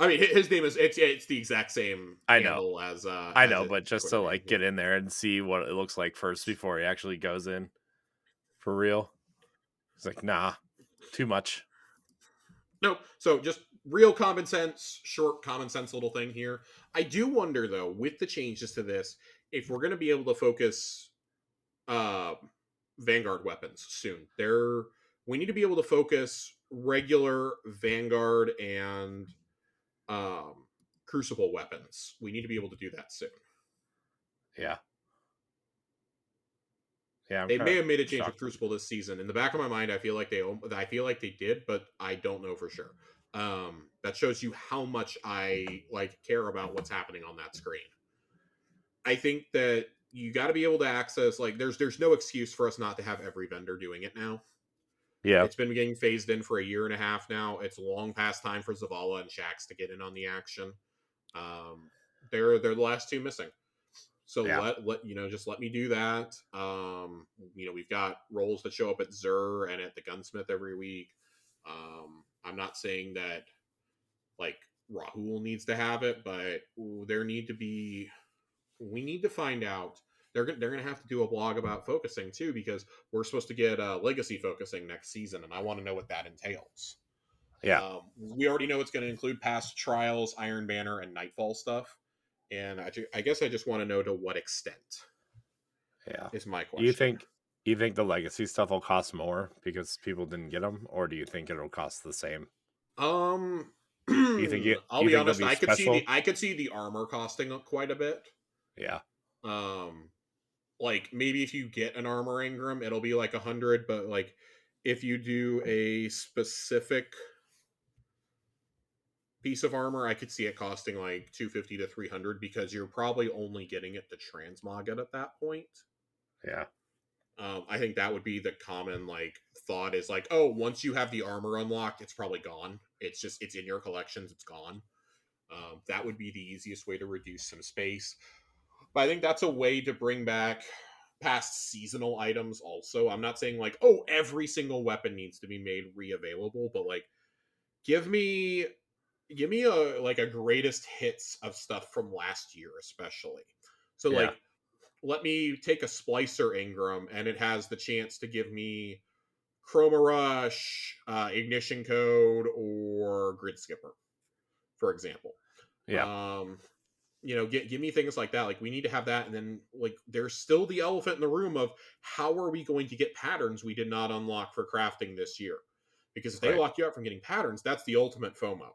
I mean, his name is it's the exact same handle as I know, but just to like get in there and see what it looks like first before he actually goes in for real. He's like, nah, too much. No, so just real common sense, short common sense little thing here. I do wonder though, with the changes to this, if we're going to be able to focus Vanguard weapons soon. We need to be able to focus regular Vanguard and Crucible weapons. We need to be able to do that soon. Yeah. They may have made a change with Crucible this season. In the back of my mind, I feel like they did, but I don't know for sure. That shows you how much I care about what's happening on that screen. I think that you got to be able to access there's no excuse for us not to have every vendor doing it now. Yeah, it's been getting phased in for a year and a half now. It's long past time for Zavala and Shax to get in on the action. They're the last two missing. So let me do that. We've got roles that show up at Zur and at the Gunsmith every week. I'm not saying that Rahul needs to have it, but we need to find out. They're going to have to do a blog about focusing too, because we're supposed to get legacy focusing next season, and I want to know what that entails. Yeah, we already know it's going to include past Trials, Iron Banner, and Nightfall stuff. And I guess I just want to know to what extent. Yeah, is my question. You think the legacy stuff will cost more because people didn't get them, or do you think it'll cost the same? Um, You think I'll you be think they'll honest. be special? I could see the armor costing quite a bit. Yeah, Um, like maybe if you get an armor engram, it'll be like 100. But like if you do a specific piece of armor, I could see it costing like 250 to 300 because you're probably only getting it to transmog it at that point. yeah, I think that would be the common like thought is like, oh, once you have the armor unlocked, it's probably gone. It's in your collections, it's gone. That would be the easiest way to reduce some space. But I think that's a way to bring back past seasonal items also. I'm not saying like, oh, every single weapon needs to be made re-available, but like give me a like a greatest hits of stuff from last year especially. So yeah, like let me take a splicer engram and it has the chance to give me chroma rush, ignition code, or grid skipper, for example. yeah. um give me things like that. Like we need to have that, and then like there's still the elephant in the room of how are we going to get patterns we did not unlock for crafting this year? Because if they Right. lock you out from getting patterns, that's the ultimate FOMO.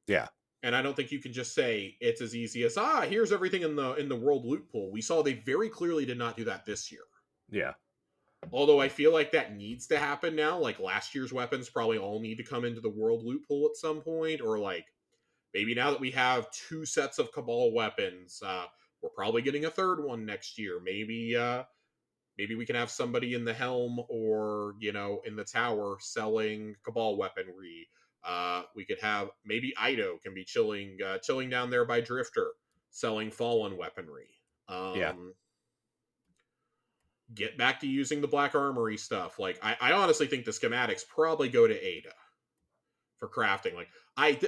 Yeah, And I don't think you can just say it's as easy as here's everything in the world loot pool. We saw they very clearly did not do that this year. yeah. Although I feel like that needs to happen now. Like last year's weapons probably all need to come into the world loot pool at some point, or like maybe now that we have two sets of Cabal weapons, we're probably getting a third one next year. Maybe we can have somebody in the helm or in the tower selling Cabal weaponry. We could have maybe Ido can be chilling down there by Drifter, selling Fallen weaponry. Yeah. Get back to using the Black Armory stuff. Like I honestly think the schematics probably go to Ada for crafting. Like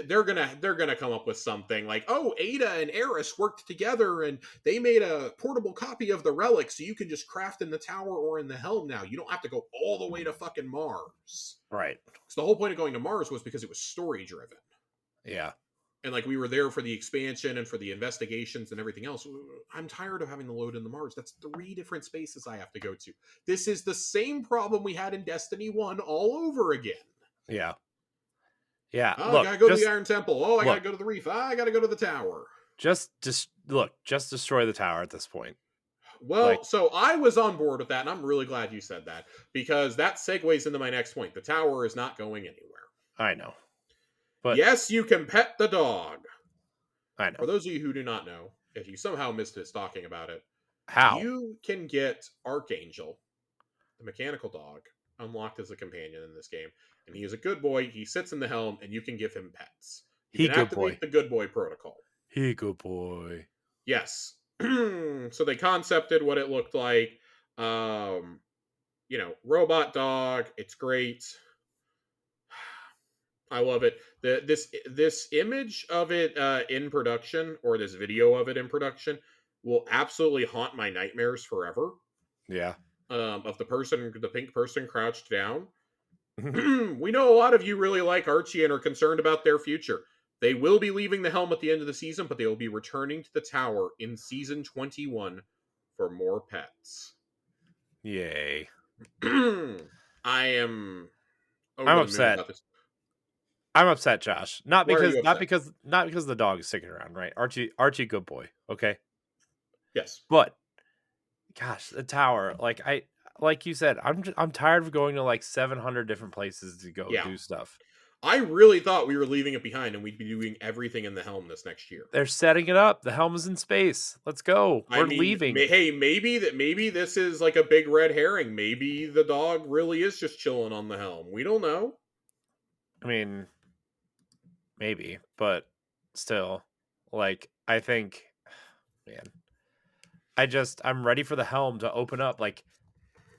they're gonna come up with something like, oh, Ada and Eris worked together and they made a portable copy of the relic, so you can just craft in the tower or in the helm now. You don't have to go all the way to fucking Mars. Right. So the whole point of going to Mars was because it was story driven. Yeah. And like we were there for the expansion and for the investigations and everything else. I'm tired of having to load in the Mars. That's 3 different spaces I have to go to. This is the same problem we had in Destiny 1 all over again. Yeah. Yeah. Oh, I Look, gotta go to the just Iron Temple. Oh, I gotta look, go to the Reef. I gotta go to the Tower. just destroy the tower at this point. Well, Like, so I was on board with that, and I'm really glad you said that because that segues into my next point. The tower is not going anywhere. I know. But Yes, you can pet the dog. I know. For those of you who do not know, if you somehow missed us talking about it, How? you can get Archangel, the mechanical dog, unlocked as a companion in this game. And he is a good boy. He sits in the helm, and you can give him pets. You He can good boy. activate the good boy protocol. He good boy. Yes. So they concepted what it looked like. Robot dog. It's great. I love it. This image of it in production, or this video of it in production, will absolutely haunt my nightmares forever. Yeah. Of the pink person crouched down. We know a lot of you really like Archie and are concerned about their future. They will be leaving the helm at the end of the season, but they will be returning to the tower in season 21 for more pets. Yay. I am I'm over the moon upset. about this. I'm upset, Josh. Not Why are because you upset? not because the dog is sticking around, right? Archie good boy, okay? Yes. But gosh, the tower, like you said, I'm tired of going to like 700 different places to go Yeah. do stuff. I really thought we were leaving it behind and we'd be doing everything in the helm this next year. They're setting it up. The helm is in space. Let's go. We're leaving. Hey, maybe this is like a big red herring. Maybe the dog really is just chilling on the helm. We don't know. I mean, maybe, but still, like, I think, man, I'm ready for the helm to open up. Like,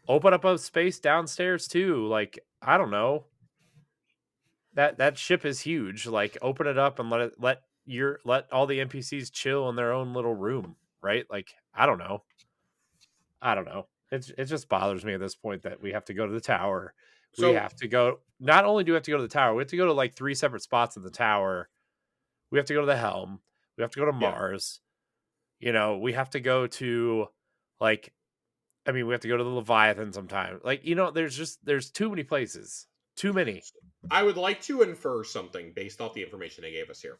open up a space downstairs too. Like, I don't know. That ship is huge. Like, open it up and let all the NPCs chill in their own little room, right? Like, I don't know. It just bothers me at this point that we have to go to the tower. We So have to go. Not only do we have to go to the tower, we have to go to like 3 separate spots in the tower. We have to go to the helm. We have to go to yeah, Mars. We have to go to like I mean, we have to go to the Leviathan sometime. Like, there's too many places. Too many. I would like to infer something based off the information they gave us here.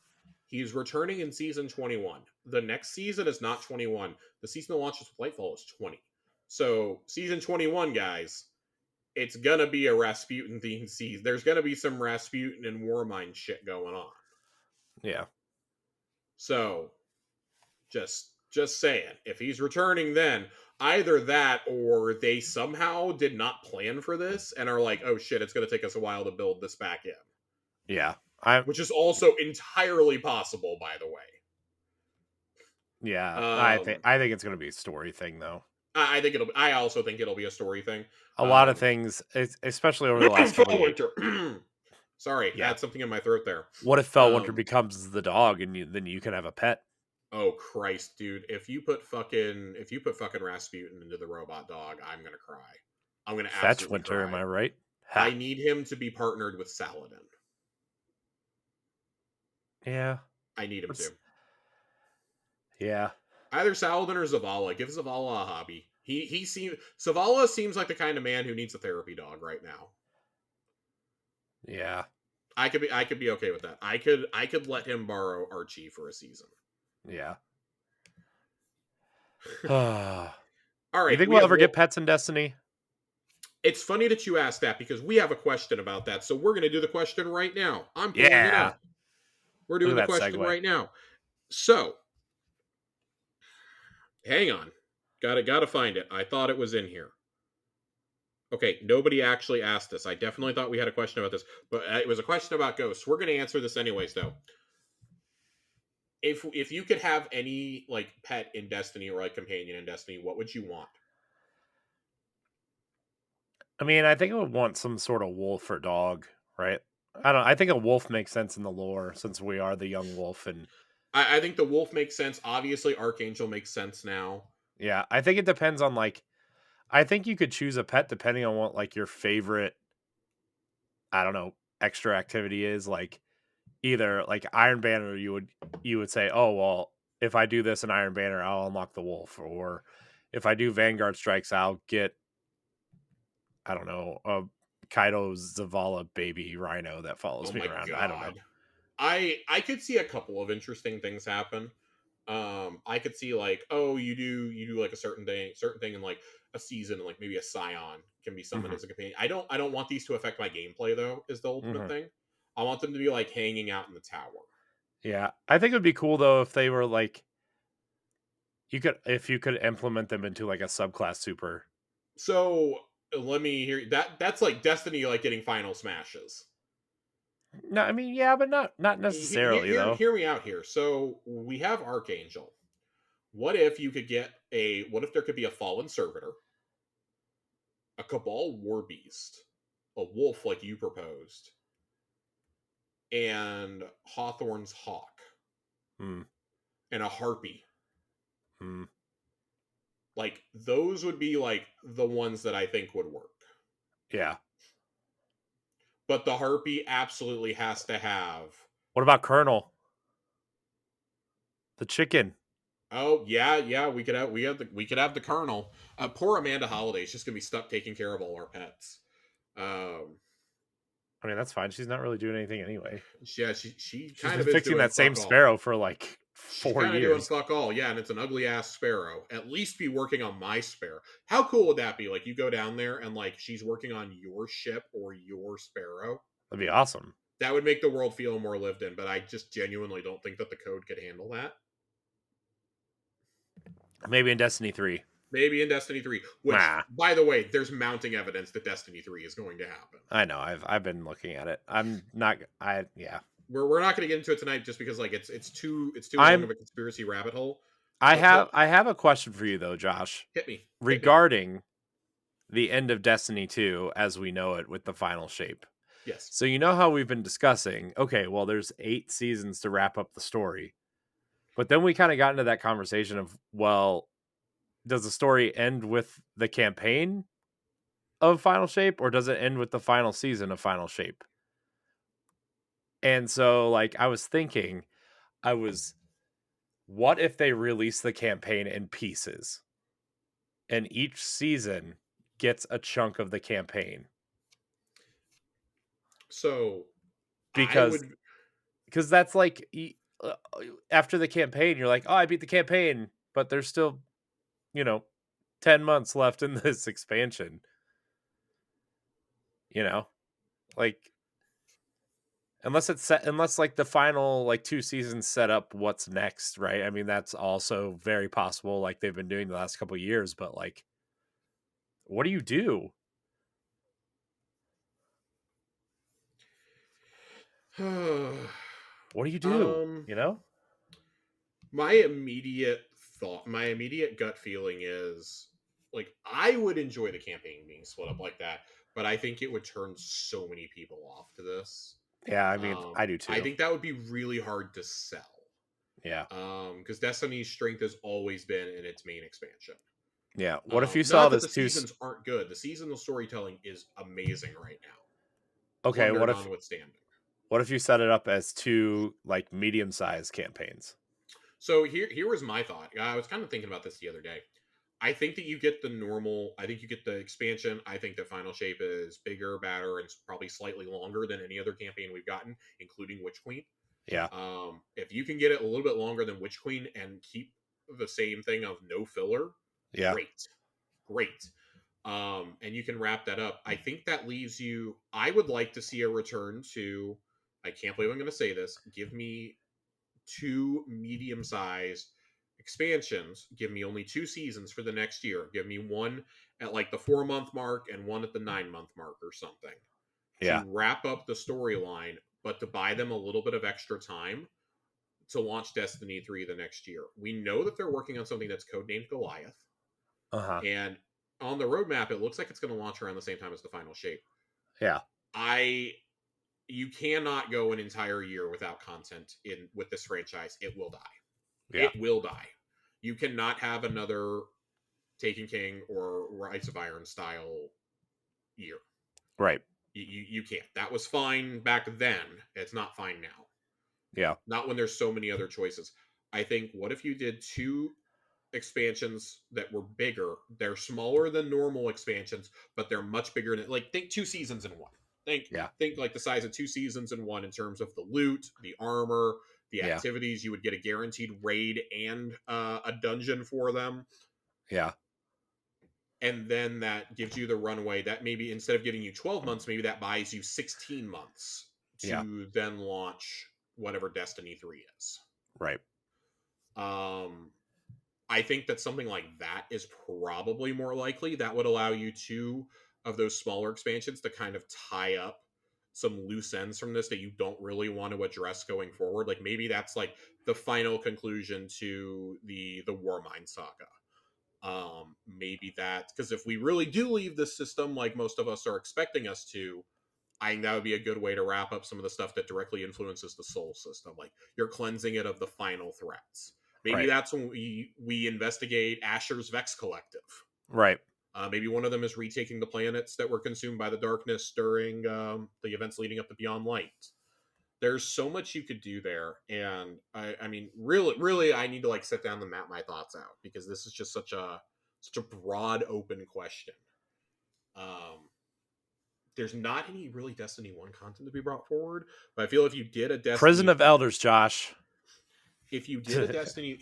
He's returning in season 21. The next season is not 21. The season that launches with Lightfall is 20. So, season 21, guys, it's gonna be a Rasputin themed season. There's gonna be some Rasputin and Warmind shit going on. Yeah. So, just saying, if he's returning then, either that or they somehow did not plan for this and are like, oh shit, it's gonna take us a while to build this back in. Yeah. I Which is also entirely possible, by the way. yeah. Um, I think it's gonna be a story thing though. I think it'll. I also think it'll be a story thing. A lot of things, especially over the last couple Fall of years. winter. Sorry, I Yeah. had something in my throat there. What if Fellwinter becomes the dog and then you can have a pet? Oh Christ, dude! If you put fucking Rasputin into the robot dog, I'm gonna cry. I'm gonna Fetch absolutely Winter, am cry. I right? I Ha. need him to be partnered with Saladin. Yeah. I need him to. Yeah. Either Saladin or Zavala. Give Zavala a hobby. He seems Zavala seems like the kind of man who needs a therapy dog right now. Yeah. I could be okay with that. I could let him borrow Archie for a season. Yeah. All You right, think we'll ever get pets in Destiny? It's funny that you asked that because we have a question about that. So we're going to do the question right now. I'm pulling it Yeah. up. We're Look doing at the that question segue. right now. So, hang on. Got to find it. I thought it was in here. Okay, nobody actually asked this. I definitely thought we had a question about this, but it was a question about ghosts. We're going to answer this anyways, though. If you could have any like pet in Destiny or like companion in Destiny, what would you want? I mean, I think I would want some sort of wolf or dog, right? I think a wolf makes sense in the lore since we are the young wolf, and I think the wolf makes sense. Obviously, Archangel makes sense now. yeah, I think it depends on like I think you could choose a pet depending on what like your favorite, I don't know, extra activity is. Like either like Iron Banner, you would say, oh well, if I do this in Iron Banner, I'll unlock the wolf, or if I do Vanguard strikes, I'll get, I don't know, a Kaido Zavala baby rhino that Oh follows me my around. I don't know. god. I could see a couple of interesting things happen. I could see like, oh, you do like a certain thing in like a season, and like maybe a scion can be summoned Hmm. as a companion. I don't want these to affect my gameplay though, is the ultimate Hmm. thing. I want them to be like hanging out in the tower. Yeah, I think it would be cool though if they were like if you could implement them into like a subclass super. So let me hear that. That's like Destiny, like getting final smashes. No, I mean yeah, but not necessarily though. Hear me out here. So we have Archangel. What if you could get a? What if there could be a fallen servitor, a Cabal war beast, a wolf like you proposed, and Hawthorne's hawk, Hmm. and a harpy? Hmm. Like those would be like the ones that I think would work. Yeah. But the harpy absolutely has to have. What about Colonel the chicken? Oh yeah, we could have the colonel. Poor Amanda Holiday's just gonna be stuck taking care of all our pets. Um, I mean that's fine. She's not really doing anything anyway. yeah, she She's kind been of is fixing doing that same fuck all. sparrow for like She's 4 kind of doing years. fuck all, yeah, and it's an ugly ass sparrow. At least be working on my sparrow. How cool would that be? Like you go down there and like she's working on your ship or your sparrow. That'd be awesome. That would make the world feel more lived in. But I just genuinely don't think that the code could handle that. Maybe in Destiny 3. Maybe in Destiny 3, which, Nah. by the way, there's mounting evidence that Destiny 3 is going to happen. I know. I've been looking at it. I'm not. Yeah. We're not going to get into it tonight just because like it's too long I'm. of a conspiracy rabbit hole. I But have. I have a question for you though, Josh, hit me. regarding the end of Destiny 2 as we know it with the final shape. Yes. So you know how we've been discussing. Okay, well, there's 8 seasons to wrap up the story, but then we kind of got into that conversation of, well, does the story end with the campaign of Final Shape, or does it end with the final season of Final Shape? And so, like, I was thinking, what if they release the campaign in pieces and each season gets a chunk of the campaign. So I Because would that's like after the campaign, you're like, oh, I beat the campaign, but there's still, you know, 10 months left in this expansion. You know, like unless like the final like 2 seasons set up what's next, right? I mean, that's also very possible, like they've been doing the last couple of years, but like, what do you do? What do you do? um You know? my immediate gut feeling is like I would enjoy the campaign being split up like that, but I think it would turn so many people off to this. Yeah, I mean, I do I too. think that would be really hard to sell. Yeah. Because Destiny's strength has always been in its main expansion. Yeah. What if you sell Not it that as the seasons aren't good. The seasonal storytelling is amazing right now. okay, Plunder notwithstanding. what if you set it up as 2 like medium-sized campaigns? So here was my thought. I was kind of thinking about this the other day. I think that you get the normal. I think you get the expansion. I think that Final Shape is bigger, badder, and probably slightly longer than any other campaign we've gotten, including Witch Queen. Yeah. If you can get it a little bit longer than Witch Queen and keep the same thing of no filler, Yeah. great. And you can wrap that up. I think that leaves you. I would like to see a return to. I can't believe I'm going to say this. Give me 2 medium-sized expansions. Give me only 2 seasons for the next year. Give me one at like the 4-month mark and one at the 9-month mark or something Yeah. to wrap up the storyline, but to buy them a little bit of extra time to launch Destiny 3 the next year. We know that they're working on something that's codenamed Goliath, Uh-huh. and on the roadmap, it looks like it's going to launch around the same time as the Final Shape. Yeah. I You cannot go an entire year without content in with this franchise. It will die. Yeah. It will die. You cannot have another Taken King or Rights of Iron style year. Right. You can't. That was fine back then. It's not fine now. Yeah. Not when there's so many other choices. I think what if you did 2 expansions that were bigger? They're smaller than normal expansions, but they're much bigger than like think 2 seasons in one. Yeah. Think like the size of 2 seasons in one in terms of the loot, the armor, the Yeah. activities. You would get a guaranteed raid and a dungeon for them. Yeah. And then that gives you the runway that maybe instead of giving you 12 months, maybe that buys you 16 months Yeah. to then launch whatever Destiny 3 is. Right. Um, I think that something like that is probably more likely. That would allow you 2 of those smaller expansions to kind of tie up some loose ends from this that you don't really want to address going forward. Like maybe that's like the final conclusion to the Warmind saga. Maybe that because if we really do leave this system like most of us are expecting us to, I think that would be a good way to wrap up some of the stuff that directly influences the soul system. Like you're cleansing it of the final threats. Maybe Right. that's when we investigate Asher's Vex Collective. Right. Maybe one of them is retaking the planets that were consumed by the darkness during the events leading up to Beyond Light. There's so much you could do there, and I mean, really, I need to like sit down and map my thoughts out because this is just such a broad, open question. Um, there's not any really Destiny 1 content to be brought forward, but I feel if you did a Prison Destiny of Elders, Josh. if you did a Destiny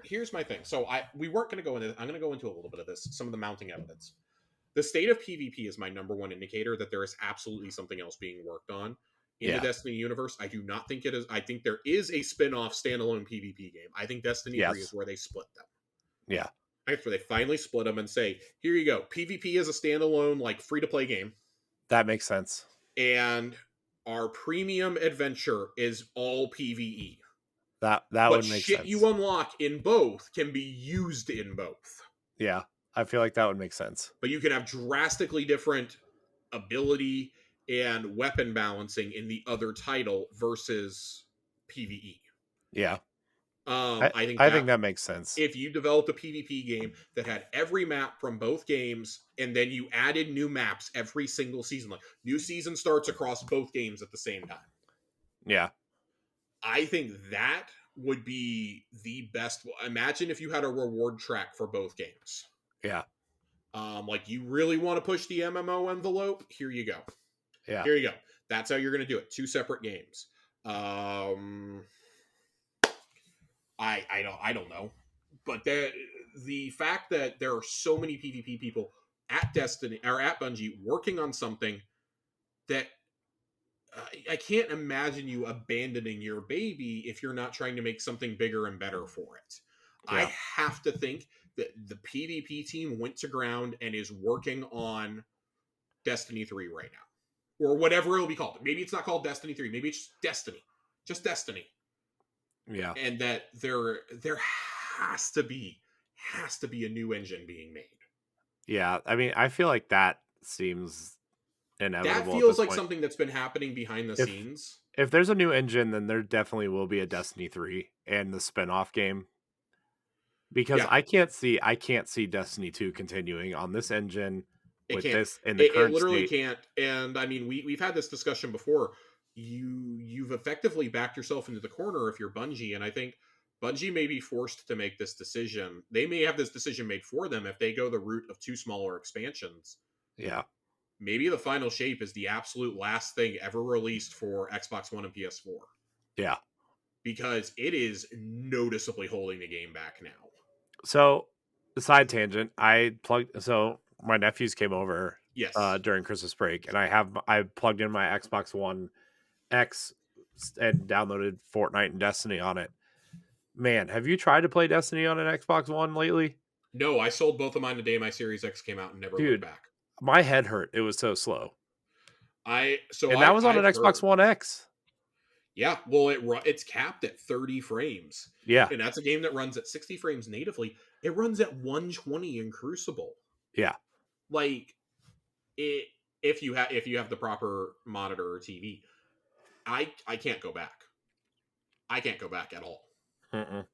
here's my thing. So we weren't going to go into I'm going to go into a little bit of this, some of the mounting evidence. The state of PvP is my number one indicator that there is absolutely something else being worked on in the Yeah. Destiny universe. I do not think it is. I think there is a spin-off standalone PvP game. I think Destiny 3 is Yes. where they split them. Yeah. That's where they finally split them and say, here you go. PvP is a standalone, like free-to-play game. That makes sense. And our premium adventure is all PvE. That But would make shit sense. you unlock in both can be used in both. Yeah. I feel like that would make sense. But you can have drastically different ability and weapon balancing in the other title versus PvE. Yeah. I think that makes sense. if you developed a PvP game that had every map from both games and then you added new maps every single season, like new season starts across both games at the same time. Yeah. I think that would be the best. Imagine if you had a reward track for both games. Yeah. Like, you really want to push the MMO envelope? Here you go. Yeah. Here you go. That's how you're going to do it. 2 separate games. I don't know, but the fact that there are so many PvP people at Destiny or at Bungie working on something that I can't imagine you abandoning your baby if you're not trying to make something bigger and better for it. I Yeah. have to think that the PvP team went to ground and is working on Destiny 3 right now, or whatever it'll be called. Maybe it's not called Destiny 3. Maybe it's just Destiny. Yeah. And that there has to be a new engine being made. Yeah. I mean, I feel like that seems That inevitable at feels this like point. something that's been happening behind the If scenes. if there's a new engine, then there definitely will be a Destiny 3 and the spin-off game. Because Yeah, I can't see Destiny 2 continuing on this engine it with can't. this in the It current literally state. can't. And I mean, we've had this discussion before. You've effectively backed yourself into the corner if you're Bungie, and I think Bungie may be forced to make this decision. They may have this decision made for them if they go the route of 2 smaller expansions. Yeah. Maybe the final shape is the absolute last thing ever released for Xbox One and PS4, Yeah. because it is noticeably holding the game back now. So, side tangent, so my nephews came over Yes. during Christmas break, and I plugged in my Xbox One X and downloaded Fortnite and Destiny on it. Man, have you tried to play Destiny on an Xbox One lately? No, I sold both of mine the day my Series X came out and never looked Dude, back. my head hurt. It was so slow. And that was on an I've Xbox heard. One X. Yeah, well, it's capped at 30 frames, Yeah. and that's a game that runs at 60 frames natively. It runs at 120 in Crucible. Yeah. Like, it if you have the proper monitor or TV. I can't go back. I can't go back at all. Mm-mm.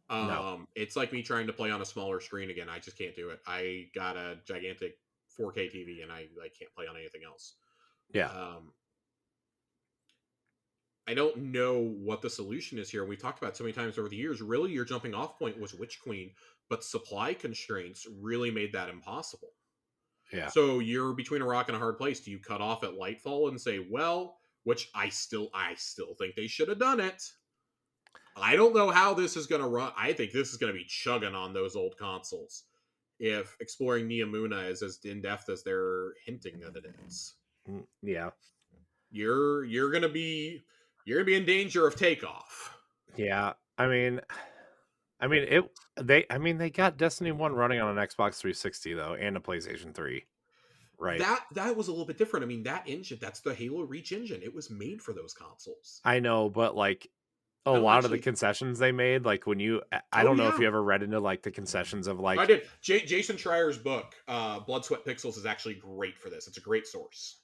No. It's like me trying to play on a smaller screen again. I just can't do it. I got a gigantic 4K TV, and I can't play on anything else. Yeah. I don't know what the solution is here. We've talked about it so many times over the years. Really, your jumping off point was Witch Queen, but supply constraints really made that impossible. Yeah. So you're between a rock and a hard place. Do you cut off at Lightfall and say, well, which I still think they should have done it. I don't know how this is going to run. I think this is going to be chugging on those old consoles if exploring Neomuna is as in depth as they're hinting that it is. Yeah. You're gonna be in danger of takeoff. Yeah. They got Destiny 1 running on an Xbox 360 though and a PlayStation 3. Right. That was a little bit different. I mean, that engine, that's the Halo Reach engine. It was made for those consoles. I know, but like a I don't lot of the actually. concessions they made, like I Oh don't know if yeah, you ever read into like the concessions of I like, did. Jason Schreier's book, Blood, Sweat, Pixels, is actually great for this. It's a great source.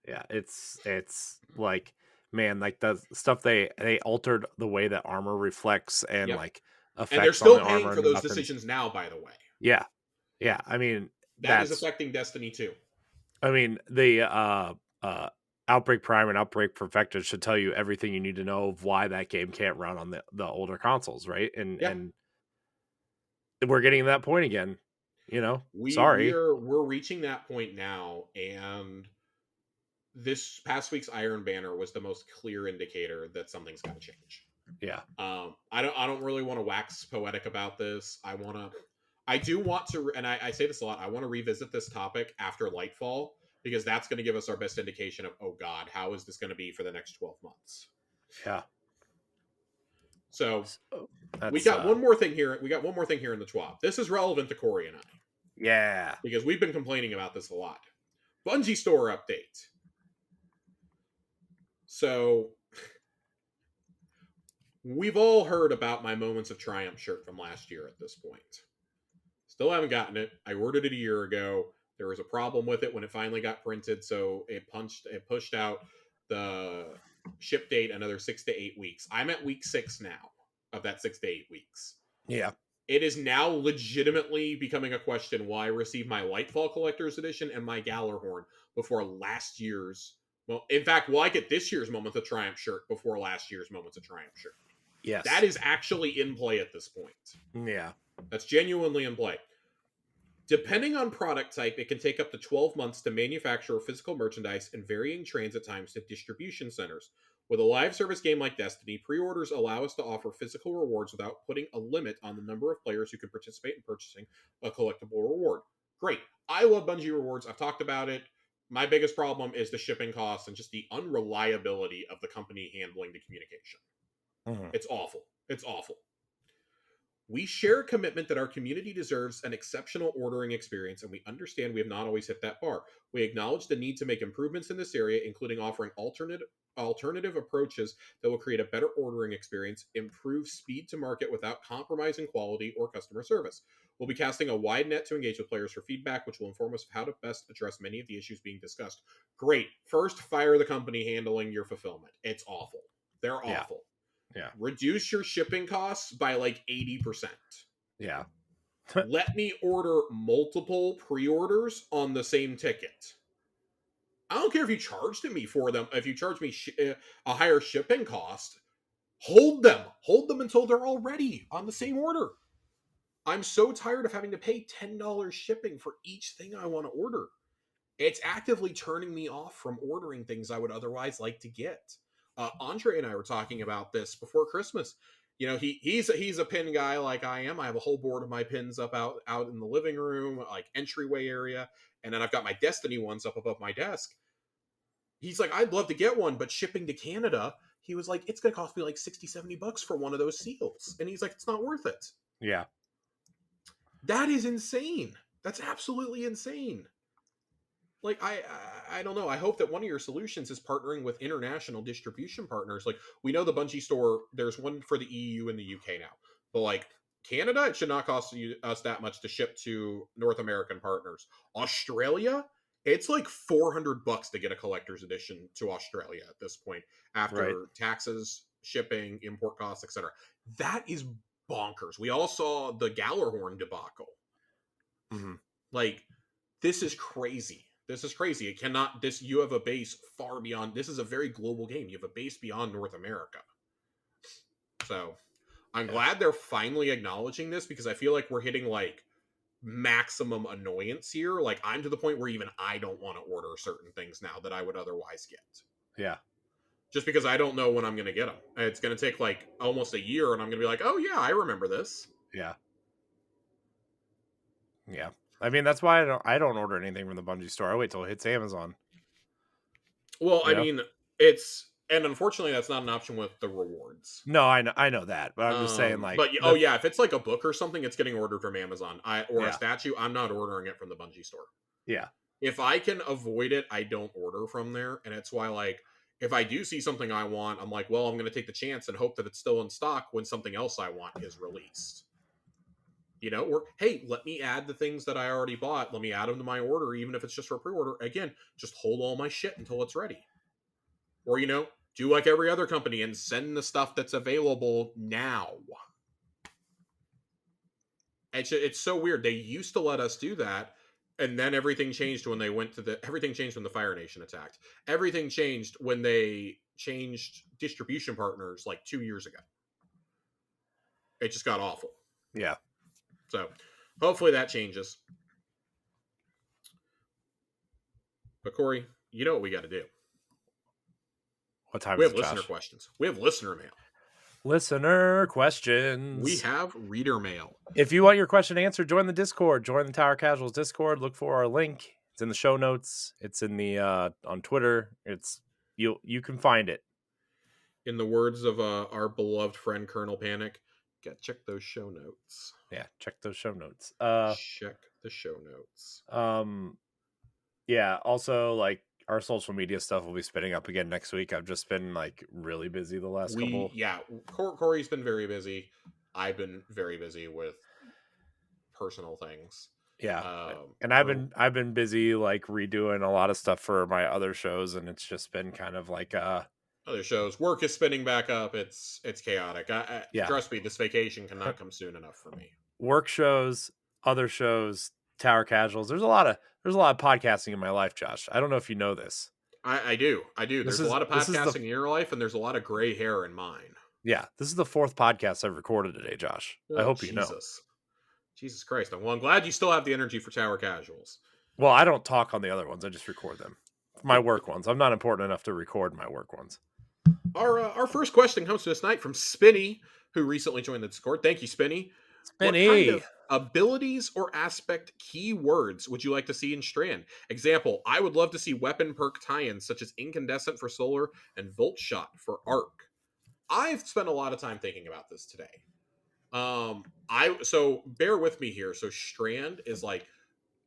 yeah, it's like, man, like the stuff they altered the way that armor reflects and Yep. like And they're effects on still the paying armor for and the those weapons. decisions now, by the way. Yeah. Yeah. I mean, That is affecting Destiny too. the Outbreak Prime and Outbreak Perfected should tell you everything you need to know of why that game can't run on the older consoles, right? Yeah. And we're getting to that point again. Sorry. We're reaching that point now, and this past week's Iron Banner was the most clear indicator that something's got to change. Yeah. I don't really want to wax poetic about this. I do want to, and I say this a lot. I want to revisit this topic after Lightfall, because that's going to give us our best indication of, oh God, how is this going to be for the next 12 months? Yeah. So that's, we got one more thing here. We got one more thing here in the TWAB. This is relevant to Corey and I. Yeah. Because we've been complaining about this a lot. Bungie store update. So we've all heard about my Moments of Triumph shirt from last year at this point. Still haven't gotten it. I ordered it a year ago. There was a problem with it when it finally got printed, so it pushed out the ship date another 6 to 8 weeks. I'm at week 6 now of that 6 to 8 weeks. Yeah. It is now legitimately becoming a question why I received my Lightfall Collector's Edition and my Gallarhorn before last year's. Well, in fact, will I get this year's Moments of Triumph shirt before last year's Moments of Triumph shirt? Yes. That is actually in play at this point. Yeah. That's genuinely in play. Depending on product type, it can take up to 12 months to manufacture physical merchandise and varying transit times to distribution centers. With a live service game like Destiny, pre orders allow us to offer physical rewards without putting a limit on the number of players who can participate in purchasing a collectible reward. Great. I love Bungie rewards. I've talked about it. My biggest problem is the shipping costs and just the unreliability of the company handling the communication. Mm-hmm. It's awful. It's awful. We share a commitment that our community deserves an exceptional ordering experience, and we understand we have not always hit that bar. We acknowledge the need to make improvements in this area, including offering alternative approaches that will create a better ordering experience, improve speed to market without compromising quality or customer service. We'll be casting a wide net to engage with players for feedback, which will inform us of how to best address many of the issues being discussed. Great. First, fire the company handling your fulfillment. It's awful. They're awful. Yeah. Reduce your shipping costs by like 80%. Yeah. Let me order multiple pre-orders on the same ticket. I don't care if you charged me for them. If you charge me a higher shipping cost, hold them until they're all ready on the same order. I'm so tired of having to pay $10 shipping for each thing I want to order. It's actively turning me off from ordering things I would otherwise like to get. Andre and I were talking about this before Christmas. You know, he's a pin guy like I am. I have a whole board of my pins up out in the living room, like entryway area, and then I've got my Destiny ones up above my desk. He's like, I'd love to get one, but shipping to Canada, he was like, it's going to cost me like $60-$70 for one of those seals. And he's like, it's not worth it. Yeah. That is insane. That's absolutely insane. Like, I don't know. I hope that one of your solutions is partnering with international distribution partners. Like, we know the Bungie store, there's one for the EU and the UK now. But, like, Canada, it should not cost us that much to ship to North American partners. Australia, it's like $400 to get a collector's edition to Australia at this point, after taxes, shipping, import costs, etc. That is bonkers. We all saw the Gallarhorn debacle. Mm-hmm. Like, this is crazy. This is crazy. It cannot, you have a base far beyond, this is a very global game. You have a base beyond North America. So, I'm glad they're finally acknowledging this, because I feel like we're hitting, like, maximum annoyance here. Like, I'm to the point where even I don't want to order certain things now that I would otherwise get. Yeah. Just because I don't know when I'm going to get them. It's going to take, like, almost a year, and I'm going to be like, oh, yeah, I remember this. Yeah. Yeah. I mean, that's why I don't order anything from the Bungie store. I wait till it hits Amazon. Well, I mean, it's, and unfortunately that's not an option with the rewards. No, I know that, but I'm just saying, like, but oh yeah, if it's like a book or something, it's getting ordered from Amazon. Or a Yeah. statue, I'm not ordering it from the Bungie store. Yeah. If I can avoid it, I don't order from there, and it's why, like, if I do see something I want, I'm like, well, I'm going to take the chance and hope that it's still in stock when something else I want is released. You know, or hey, let me add the things that I already bought. Let me add them to my order, even if it's just for pre-order. Again, just hold all my shit until it's ready. Or, you know, do like every other company and send the stuff that's available now. It's so weird. They used to let us do that, and then everything changed when they went to everything changed when the Fire Nation attacked. Everything changed when they changed distribution partners like 2 years ago. It just got awful. Yeah. So, hopefully that changes. But Corey, you know what we got to do. What time we is have it, listener Josh? questions. We have listener mail. Listener questions. We have reader mail. If you want your question answered, join the Discord. Join the Tower Casuals Discord. Look for our link. It's in the show notes. It's in the on Twitter. It's you can find it. In the words of our beloved friend Colonel Panic, check those show notes. Yeah, check those show notes. Check the show notes. Yeah. Also, like, our social media stuff will be spinning up again next week. I've just been, like, really busy the last couple. Yeah, Corey's been very busy. I've been very busy with personal things. Yeah, and I've been busy, like, redoing a lot of stuff for my other shows, and it's just been kind of like other shows. Work is spinning back up. It's chaotic. Yeah. Trust me, this vacation cannot come soon enough for me. Work shows, other shows, Tower Casuals. There's a lot of podcasting in my life, Josh. I don't know if you know this. I do. There's a lot of podcasting in your life, and there's a lot of gray hair in mine. Yeah, this is the 4th podcast I've recorded today, Josh. I hope you know. Jesus Christ. Well, I'm glad you still have the energy for Tower Casuals. Well, I don't talk on the other ones. I just record them. My work ones. I'm not important enough to record my work ones. Our first question comes to us tonight from Spinny, who recently joined the Discord. Thank you, Spinny. What kind Spinny. of abilities or aspect keywords would you like to see in Strand? Example, I would love to see weapon perk tie-ins such as Incandescent for Solar and Volt Shot for Arc. I've spent a lot of time thinking about this today. I so bear with me here. So Strand is like,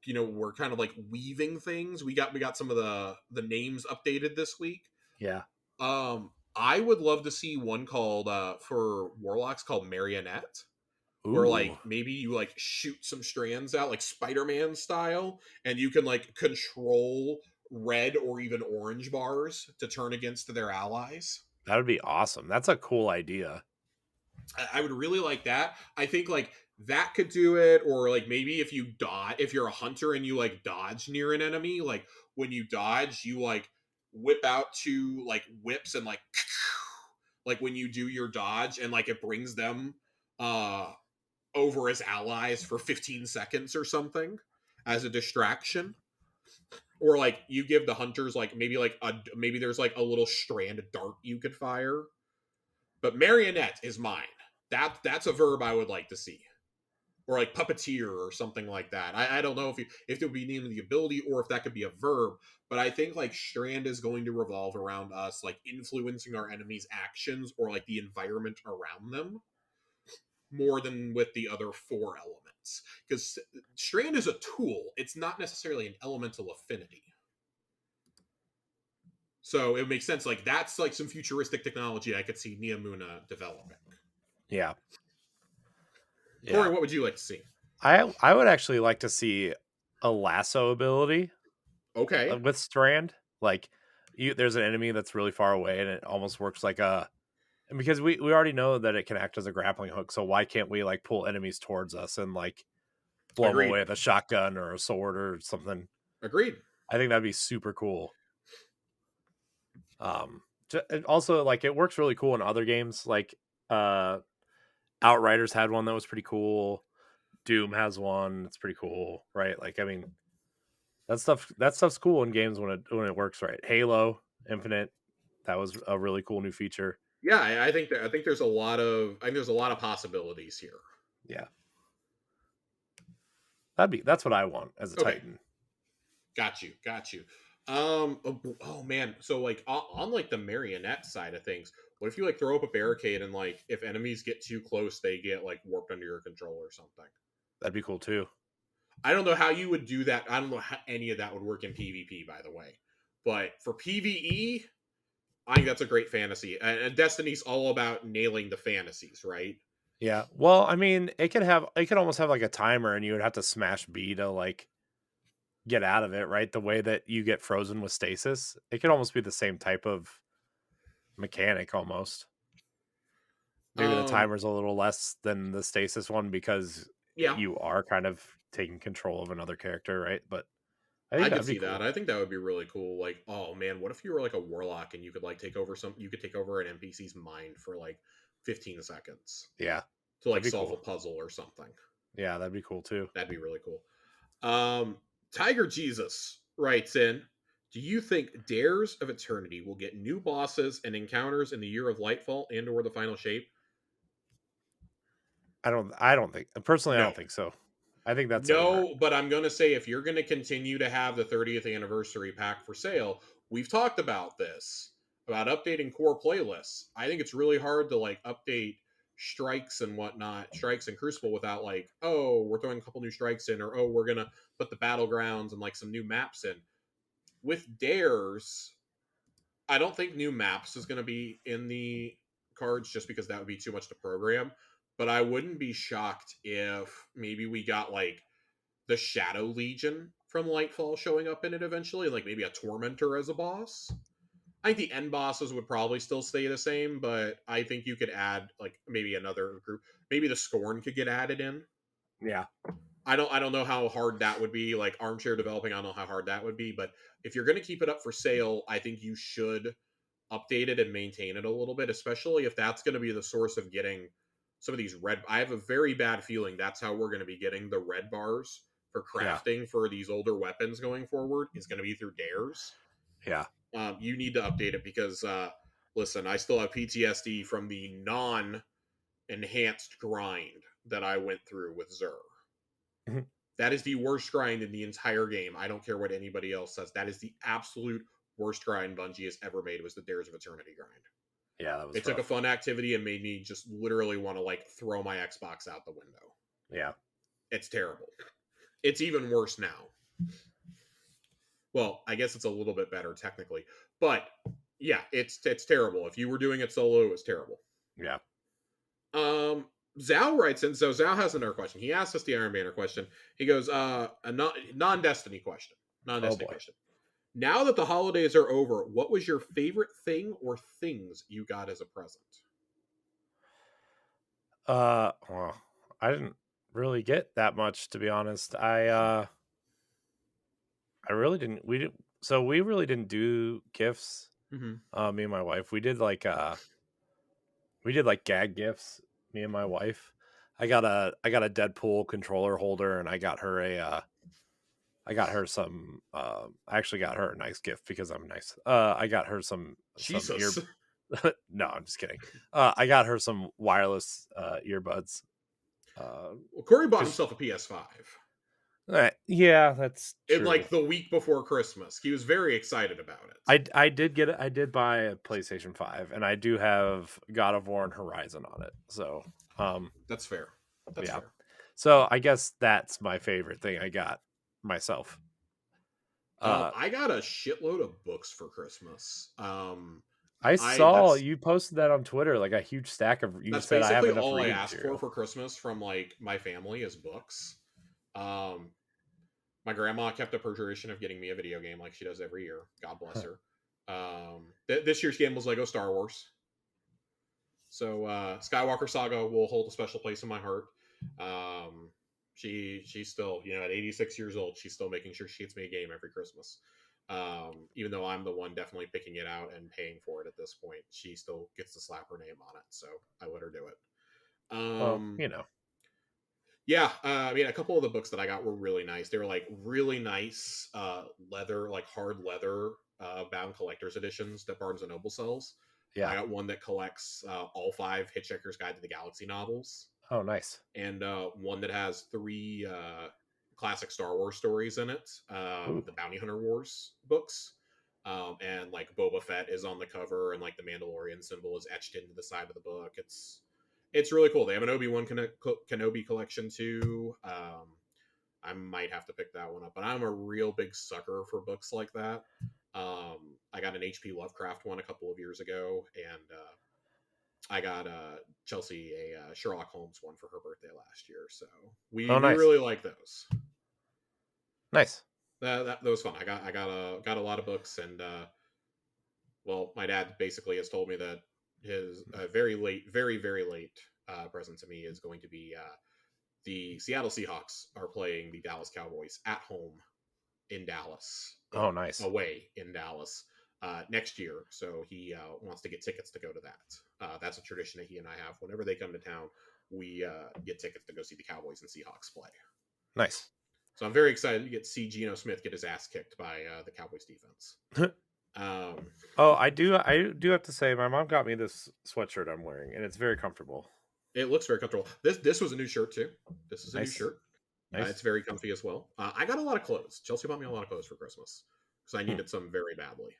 we're kind of like weaving things. We got some of the names updated this week. Yeah. I would love to see one called for warlocks called Marionette, where Ooh. like maybe you like shoot some strands out like Spider-Man style, and you can like control red or even orange bars to turn against their allies. That would be awesome. That's a cool idea. I would really like that. I think like that could do it, or like maybe if you dodge, if you're a hunter and you like dodge near an enemy, like when you dodge, you like whip out two like whips and like when you do your dodge and like it brings them uh over as allies for 15 seconds or something as a distraction, or like you give the hunters like maybe there's like a little strand of dart you could fire. But marionette is mine. That's a verb I would like to see, or like puppeteer or something like that. I don't know if it would be named the ability or if that could be a verb, but I think like Strand is going to revolve around us like influencing our enemies' actions or like the environment around them more than with the other four elements. Because Strand is a tool; it's not necessarily an elemental affinity. So it makes sense. Like that's like some futuristic technology I could see Neomuna developing. Yeah. Corey, Yeah. what would you like to see? I would actually like to see a lasso ability Okay, with Strand. Like there's an enemy that's really far away and it almost works like a and because we already know that it can act as a grappling hook, so why can't we like pull enemies towards us and like blow them agreed. away with a shotgun or a sword or something? Agreed. I think that'd be super cool. And also like it works really cool in other games. Like uh, Outriders had one that was pretty cool. Doom has one that's pretty cool, right? Like I mean, that stuff's cool in games when it works right. Halo Infinite, that was a really cool new feature. Yeah, I think there's a lot of possibilities here. Yeah, that's what I want as a Okay, Titan. got you. Oh man, so like on like the marionette side of things, what if you like throw up a barricade and like if enemies get too close, they get like warped under your control or something? That'd be cool too. I don't know how you would do that. I don't know how any of that would work in PvP, by the way. But for PvE, I think that's a great fantasy. And Destiny's all about nailing the fantasies, right? Yeah. Well, I mean, it could almost have like a timer, and you would have to smash B to like get out of it, right? The way that you get frozen with stasis, it could almost be the same type of mechanic almost. Maybe the Um, timer's a little less than the stasis one because yeah, you are kind of taking control of another character, right? But I think I could that'd be see that. cool. I think that would be really cool. Like, oh man, what if you were like a warlock and you could like you could take over an NPC's mind for like 15 seconds Yeah, to that'd like be solve a cool. puzzle or something. Yeah, that'd be cool too. That'd be really cool. Tiger Jesus writes in, do you think Dares of Eternity will get new bosses and encounters in the Year of Lightfall and or the final shape? I don't think personally I No. don't think so. I think that's over. No, but I'm going to say if you're going to continue to have the 30th anniversary pack for sale, we've talked about this about updating core playlists. I think it's really hard to like update strikes and whatnot, strikes and Crucible without like, oh, we're throwing a couple new strikes in, or oh, we're going to put the battlegrounds and like some new maps in. With Dares, I don't think new maps is going to be in the cards just because that would be too much to program. But I wouldn't be shocked if maybe we got like the Shadow Legion from Lightfall showing up in it eventually, like maybe a Tormentor as a boss. I think the end bosses would probably still stay the same, but I think you could add like maybe another group. Maybe the Scorn could get added in. Yeah. I don't know how hard that would be. Like armchair developing, I don't know how hard that would be. But if you're going to keep it up for sale, I think you should update it and maintain it a little bit, especially if that's going to be the source of getting some of these red. I have a very bad feeling that's how we're going to be getting the red bars for Yeah. crafting for these older weapons going forward. Is going to be through dares. Yeah. You need to update it because listen, I still have PTSD from the non-enhanced grind that I went through with Xur. Mhm. That is the worst grind in the entire game. I don't care what anybody else says. That is the absolute worst grind Bungie has ever made, was the Dares of Eternity grind. Yeah, that was It took a rough. fun activity and made me just literally want to like throw my Xbox out the window. Yeah. It's terrible. It's even worse now. Well, I guess it's a little bit better technically, but yeah, it's terrible. If you were doing it solo, it was terrible. Yeah. Zhao writes in, so Zhao has another question. He asked us the Iron Banner question. He goes, a non-Destiny question. Oh Non-Destiny boy. question. Now that the holidays are over, what was your favorite thing or things you got as a present? Well, I didn't really get that much, to be honest. I really didn't. We didn't. So we really didn't do gifts. Mm-hmm. Me and my wife. We did like gag gifts. Me and my wife. I got a Deadpool controller holder, and I got her some. I actually got her a nice gift because I'm nice. I got her some ear. Jesus. No, I'm just kidding. I got her some wireless earbuds. Well, Corey bought Because himself a PS5 yeah, that's in true. like the week before Christmas. He was very excited about it. I did get it. I did buy a PlayStation 5, and I do have God of War and Horizon on it. So, That's fair. That's yeah. fair. So I guess that's my favorite thing I got myself. I got a shitload of books for Christmas. I I saw you posted that on Twitter, like a huge stack of. You that's said I have basically enough all I reading asked material. for Christmas from like my family is books. Um, my grandma kept up her tradition of getting me a video game like she does every year. God bless her. This year's game was Lego Star Wars. So Skywalker Saga will hold a special place in my heart. She's still, at 86 years old, she's still making sure she gets me a game every Christmas. Even though I'm the one definitely picking it out and paying for it at this point, she still gets to slap her name on it. So I let her do it. Well, Yeah, I mean, a couple of the books that I got were really nice. They were like really nice leather, like hard leather bound collector's editions that Barnes and Noble sells. I yeah. got one that collects all 5 Hitchhiker's Guide to the Galaxy novels, Oh, nice. and one that has 3 classic Star Wars stories in it, Ooh. the Bounty Hunter Wars books. And like Boba Fett is on the cover, and like the Mandalorian symbol is etched into the side of the book. It's really cool. They have an Obi-Wan Kenobi collection too. I might have to pick that one up, but I'm a real big sucker for books like that. I got an H.P. Lovecraft one a couple of years ago, and I got Chelsea a Sherlock Holmes one for her birthday last year. So we Oh, we nice. really like those. Nice. That was fun. I got a lot of books, and well, my dad basically has told me that his very late present to me is going to be the Seattle Seahawks are playing the Dallas Cowboys at home in Dallas, Oh, nice. away in Dallas next year. So he wants to get tickets to go to that. That's a tradition that he and I have. Whenever they come to town, we get tickets to go see the Cowboys and Seahawks play. Nice. So I'm very excited to see Geno Smith get his ass kicked by the Cowboys defense. Oh, I do have to say, my mom got me this sweatshirt I'm wearing, and it's very comfortable. It looks very comfortable. This was a new shirt too. This is a new Nice. shirt. Nice. It's very comfy as well. I got a lot of clothes. Chelsea bought me a lot of clothes for Christmas because I needed some very badly.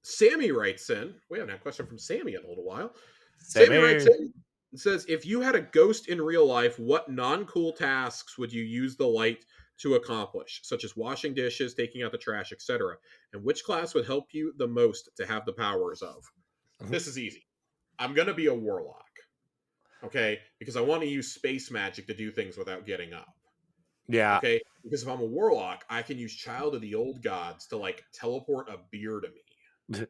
Sammy writes in. We haven't had a question from Sammy in a little while. Sammy writes in and says, if you had a ghost in real life, what non-cool tasks would you use the light to accomplish, such as washing dishes, taking out the trash, etc.? And which class would help you the most to have the powers of? This is easy. I'm going to be a warlock. Okay? Because I want to use space magic to do things without getting up. Yeah. Okay? Because if I'm a warlock, I can use Child of the Old Gods to like teleport a beer to me.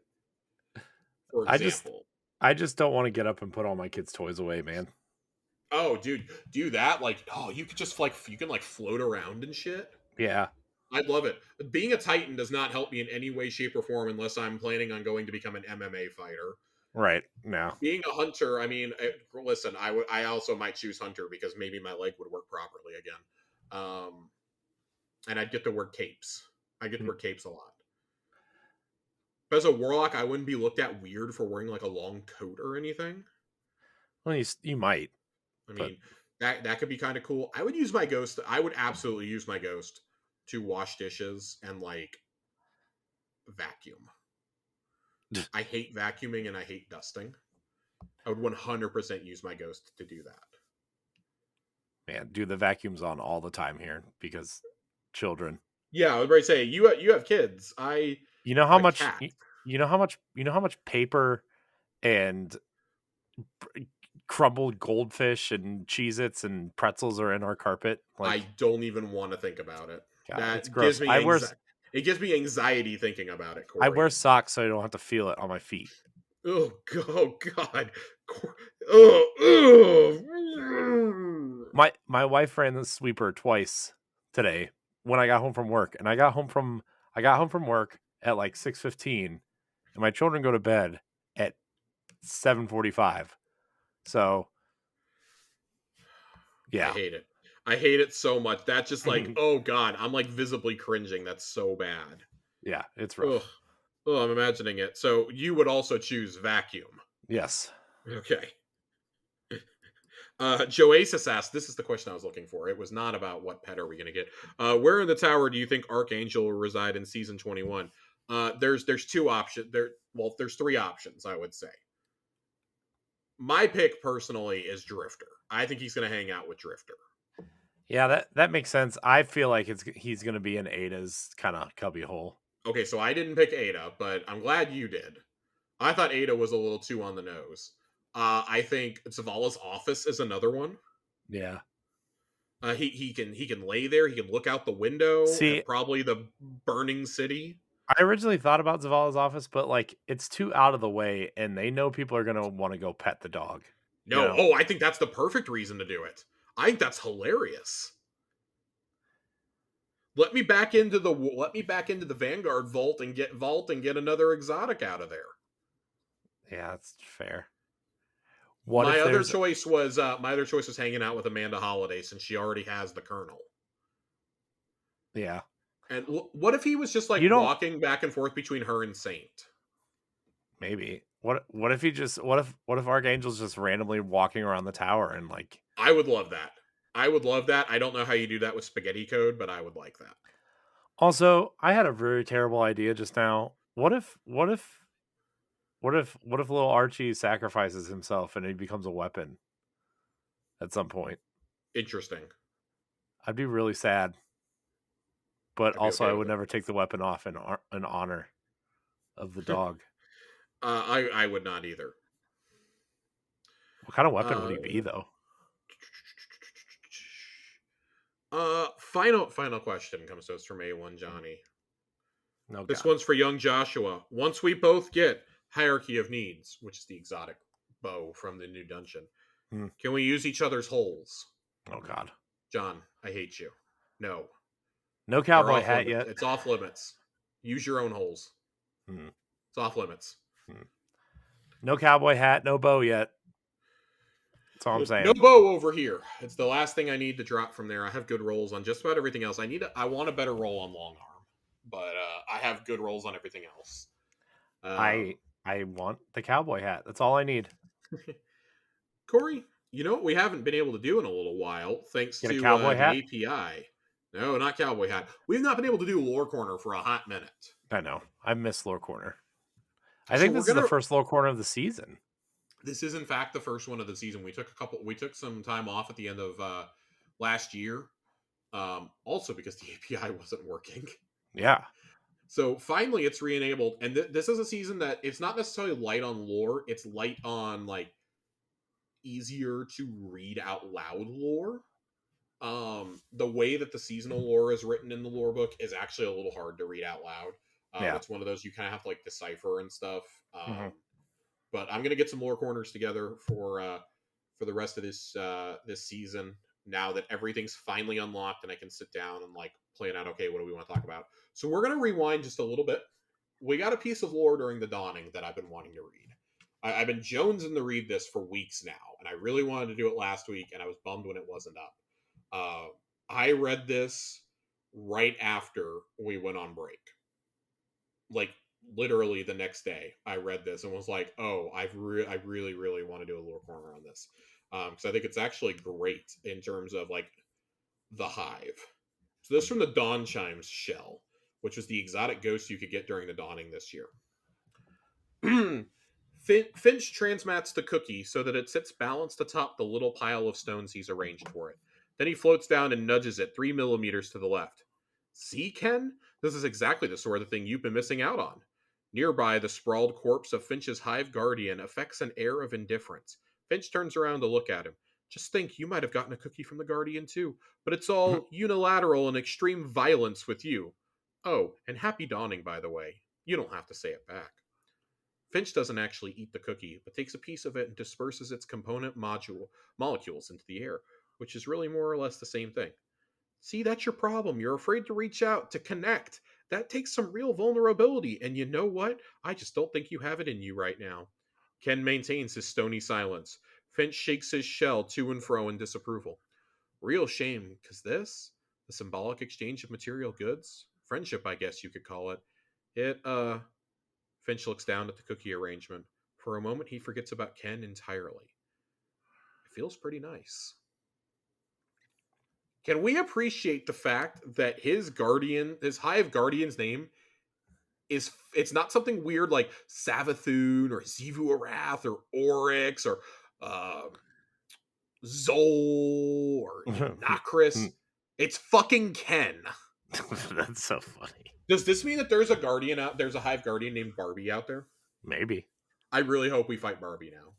For example. I just don't want to get up and put all my kids' toys away, man. Oh, dude, do that. Like, oh, you could just you can like float around and shit. Yeah. I'd love it. Being a Titan does not help me in any way, shape, or form unless I'm planning on going to become an MMA fighter. Right. No. Being a hunter, I mean, listen, I also might choose hunter because maybe my leg would work properly again. And I'd get to wear capes. I get to wear capes a lot. But as a warlock, I wouldn't be looked at weird for wearing like a long coat or anything. Well, you might, I but mean, that could be kind of cool. I would use my ghost. I would absolutely use my ghost to wash dishes and like vacuum. I hate vacuuming and I hate dusting. I would 100% use my ghost to do that. man, dude, the vacuum's on all the time here because children. Yeah, I would already say you have kids. I You know have how a much cat. you know how much paper and crumbled goldfish and Cheez-Its and pretzels are in our carpet? I Like, don't even want to think about it. God, it's That gives gross. me anxiety. It gives me anxiety thinking about it, I Corey. wear socks so I don't have to feel it on my feet. Oh God. Oh, My wife ran the sweeper twice today when I got home from work, and I got home from work at like 6:15, and my children go to bed at 7:45. So I yeah, hate it. I hate it so much. That's just like, oh God, I'm like visibly cringing. That's so bad. yeah, it's Ugh. rough. Oh, I'm imagining it. So you would also choose vacuum. Yes. Okay. Joasis asked, this is the question I was looking for. It was not about what pet are we going to get. Where in the tower do you think Archangel will reside in season 21? There's two options. There's three options, I would say. My pick personally is Drifter. I think he's going to hang out with Drifter. Yeah, that makes sense. I feel like he's going to be in Ada's kind of cubby hole. Okay, so I didn't pick Ada, but I'm glad you did. I thought Ada was a little too on the nose. I think Zavala's office is another one. Yeah. He can lay there. He can look out the window See, at probably the burning city. I originally thought about Zavala's office, but like it's too out of the way, and they know people are going to want to go pet the dog. You No, know? oh, I think that's the perfect reason to do it. I think that's hilarious. Let me back into the Vanguard vault and get another exotic out of there. Yeah, that's fair. What if there's My other choice was hanging out with Amanda Holiday since she already has the Colonel. yeah. And what if he was just like You don't walking back and forth between her and Saint? maybe. What if he just what if Archangel's just randomly walking around the tower and like I would love that. I would love that. I don't know how you do that with spaghetti code, but I would like that. Also, I had a very terrible idea just now. What if little Archie sacrifices himself and he becomes a weapon at some point? Interesting. I'd be really sad, but I'd be also okay I with would it. never take the weapon off in honor of the dog. I would not either. What kind of weapon would Uh, he be though? final question comes to us from A1 Johnny. No This god. one's for young Joshua. Once we both get Hierarchy of Needs, which is the exotic bow from the new dungeon, can we use each other's holes? Oh god. John, I hate you. No. No They're cowboy off hat limits. yet. It's off limits. Use your own holes. It's off limits. No cowboy hat, no bow yet. That's all I'm No saying. bow over here. It's the last thing I need to drop from there. I have good rolls on just about everything else. I want a better roll on long arm, but I have good rolls on everything else. I want the cowboy hat. That's all I need. Corey, you know what we haven't been able to do in a little while, thanks Get a to cowboy the hat? API. No, not cowboy hat. We've not been able to do lore corner for a hot minute. I know. I miss Lore Corner. I So think this is the first Lore Corner of the season. This is in fact the first one of the season. We took some time off at the end of last year, also because the API wasn't working. Yeah. So finally, it's re-enabled, and this is a season that it's not necessarily light on lore; it's light on like easier to read out loud lore. The way that the seasonal lore is written in the lore book is actually a little hard to read out loud. Yeah. It's one of those you kind of have to like decipher and stuff. But I'm gonna get some lore corners together for the rest of this season. Now that everything's finally unlocked and I can sit down and like plan out, okay, what do we want to talk about? So we're gonna rewind just a little bit. We got a piece of lore during the dawning that I've been wanting to read. I've been jonesing to read this for weeks now, and I really wanted to do it last week, and I was bummed when it wasn't up. Uh, I read this right after we went on break, like literally the next day. I read this and was like, "Oh, I really, really want to do a lore corner on this," because I think it's actually great in terms of like the hive. So this is from the Dawn Chimes shell, which was the exotic ghost you could get during the dawning this year. Finch transmats the cookie so that it sits balanced atop the little pile of stones he's arranged for it. Then he floats down and nudges it 3 millimeters to the left. See, Ken? This is exactly the sort of thing you've been missing out on. Nearby, the sprawled corpse of Finch's hive guardian affects an air of indifference. Finch turns around to look at him. Just think, you might have gotten a cookie from the guardian too, but it's all unilateral and extreme violence with you. Oh, and happy dawning, by the way. You don't have to say it back. Finch doesn't actually eat the cookie, but takes a piece of it and disperses its component molecules into the air, which is really more or less the same thing. See, that's your problem. You're afraid to reach out, to connect. That takes some real vulnerability, and you know what? I just don't think you have it in you right now. Ken maintains his stony silence. Finch shakes his shell to and fro in disapproval. Real shame, because the symbolic exchange of material goods, friendship, I guess you could call it, Finch looks down at the cookie arrangement. For a moment, he forgets about Ken entirely. It feels pretty nice. Can we appreciate the fact that his hive guardian's name it's not something weird like Savathun or Zivu Arath or Oryx or uh, Zol or Nacris. It's fucking Ken. That's so funny. Does this mean that there's a hive guardian named Barbie out there? Maybe. I really hope we fight Barbie now.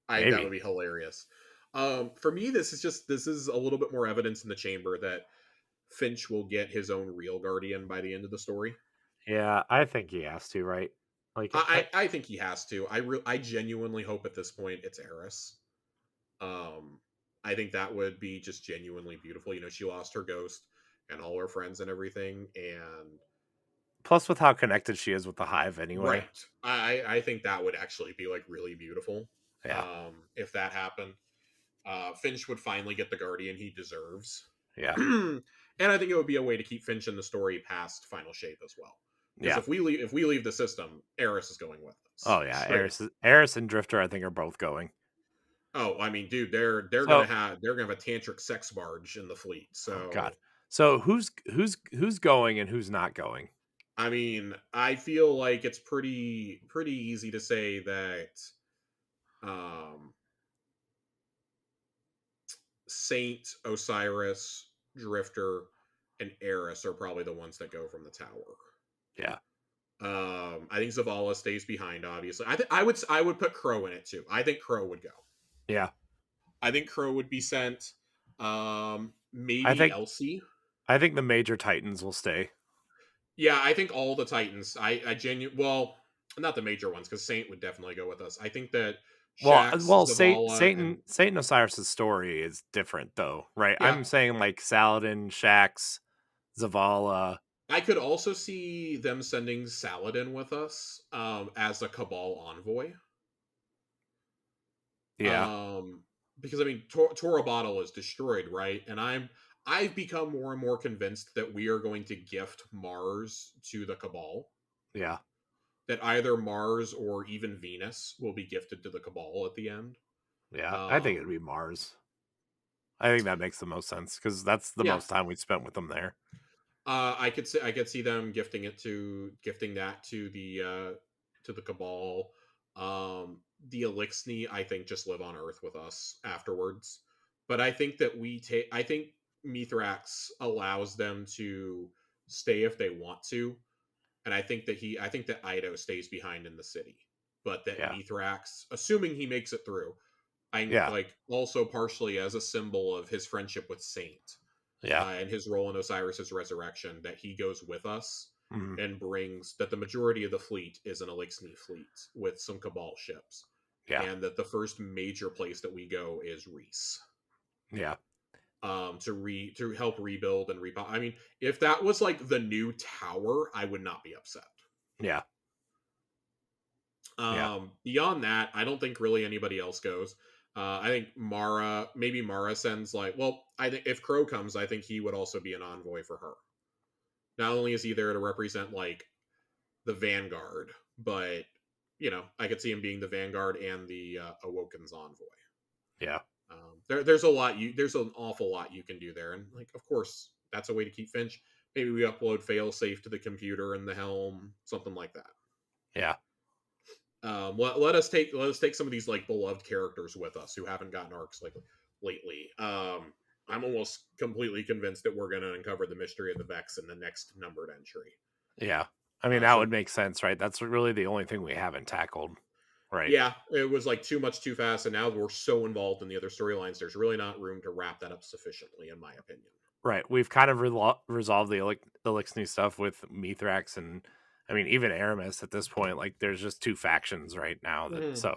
I think that would Maybe. be hilarious. For me, this is a little bit more evidence in the chamber that Finch will get his own real guardian by the end of the story. Yeah, I think he has to, right? Like, I think he has to. I genuinely hope at this point it's Eris. I think that would be just genuinely beautiful. You know, she lost her ghost and all her friends and everything, and plus with how connected she is with the hive anyway. right. I think that would actually be like really beautiful. Yeah. If that happened. Finch would finally get the guardian he deserves. Yeah. And I think it would be a way to keep Finch in the story past Final Shape as well. Because Yeah. if we leave the system, Eris is going with us. Oh yeah. Eris and Drifter I think are both going. Oh, I mean, dude, they're So, gonna have a tantric sex barge in the fleet. oh So god. So who's going and who's not going? I mean, I feel like it's pretty easy to say that um Saint, Osiris, Drifter, and Eris are probably the ones that go from the tower. Yeah. I think Zavala stays behind. Obviously, I would put Crow in it too. I think Crow would go. Yeah. I think Crow would be sent. I Maybe think Elsie. I think the major titans will stay. Yeah, I think all the Titans. Well, not the major ones because Saint would definitely go with us. I think that Shax, Well, Zavala, and Satan Osiris's story is different though, right? yeah, I'm saying like Saladin, Shax, Zavala. I could also see them sending Saladin with us as a Cabal envoy. Yeah. Because I mean, Tora Bottle is destroyed, right? And I've become more and more convinced that we are going to gift Mars to the Cabal. Yeah. That either Mars or even Venus will be gifted to the Cabal at the end. Yeah. I think it'd Um, be Mars. I think that makes the most sense because that's the yeah, most time we spent with them there. I could see them gifting that to the Cabal. The Elixni, I think, just live on Earth with us afterwards. But I think that I think Mithrax allows them to stay if they want to, and I think that Ido stays behind in the city, but that Yeah. Mithrax, assuming he makes it through, I Yeah. like also partially as a symbol of his friendship with Saint Yeah. and his role in Osiris's resurrection, that he goes with us Mhm. and brings that the majority of the fleet is an Elixni fleet with some Cabal ships, Yeah. and that the first major place that we go is Reese. Yeah. To help rebuild and I mean, if that was like the new tower, I would not be upset. Yeah. Yeah. Beyond that, I don't think really anybody else goes. I think maybe Mara sends like, well, I think if Crow comes, I think he would also be an envoy for her. Not only is he there to represent like the Vanguard, but I could see him being the Vanguard and the Awoken's envoy. Yeah. There's an awful lot you can do there, and like, of course, that's a way to keep Finch. Maybe we upload failsafe to the computer and the helm, something like that. Yeah. Let us take some of these like beloved characters with us who haven't gotten arcs like lately. I'm almost completely convinced that we're going to uncover the mystery of the Vex in the next numbered entry. Yeah. I mean, that So would make sense, right? That's really the only thing we haven't tackled, right? yeah, it was like too much too fast, and now we're so involved in the other storylines. There's really not room to wrap that up sufficiently, in my opinion. Right. We've kind of resolved the Elixir stuff with Mithrax and, I mean, even Aramis at this point. Like, there's just two factions right now. Mm-hmm.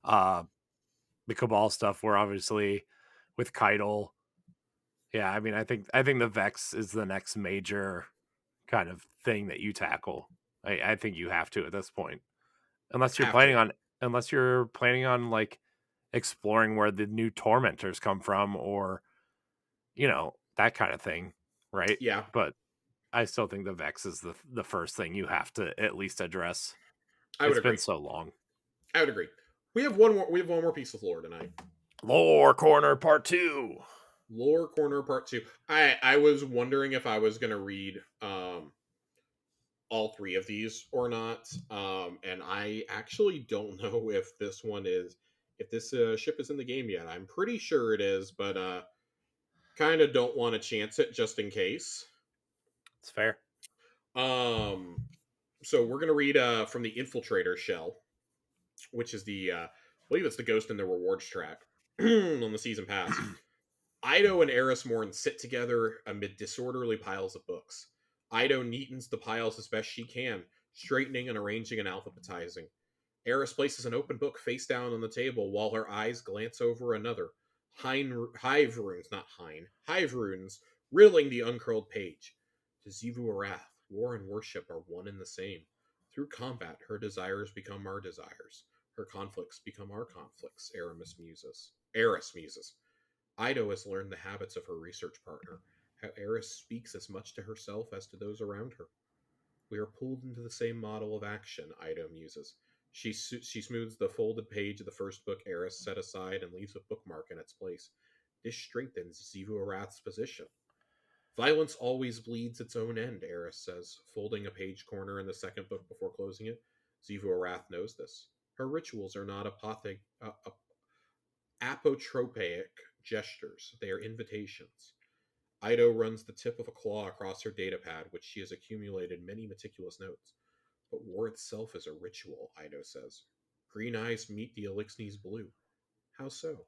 Uh, the Cabal stuff, we're obviously with Keitel. Yeah. I mean, I think the Vex is the next major kind of thing that you tackle. I think you have to at this point, unless you're Have to. planning on like exploring where the new tormentors come from, or that kind of thing, right? Yeah, But I still think the Vex is the first thing you have to at least address. I would It's been agree. so long. I would agree. We have one more piece of lore tonight. Lore Corner Part 2. Lore corner part two. I was wondering if I was gonna read all three of these or not. And I actually don't know if this ship is in the game yet. I'm pretty sure it is, but kind of don't want to chance it just in case. It's fair. Um, so we're gonna read from the Infiltrator shell, which is I believe it's the Ghost in the Rewards track on the season pass. Ido and Eris Morn sit together amid disorderly piles of books. Ido neatens the piles as best she can, straightening and arranging and alphabetizing. Eris places an open book face down on the table while her eyes glance over another. Hive runes, not Hive runes, riddling the uncurled page. To Zivu Arath, war and worship are one and the same. Through combat, her desires become our desires. Her conflicts become our conflicts, Eris muses. Ido has learned the habits of her research partner, how Eris speaks as much to herself as to those around her. We are pulled into the same model of action, Ido muses. She smooths the folded page of the first book Eris set aside and leaves a bookmark in its place. This strengthens Zivu Arath's position. Violence always bleeds its own end, Eris says, folding a page corner in the second book before closing it. Zivu Arath knows this. Her rituals are not apotropaic gestures, they are invitations. Ido runs the tip of a claw across her datapad, which she has accumulated many meticulous notes. But war itself is a ritual, Ido says. Green eyes meet the Elixir's blue. How so?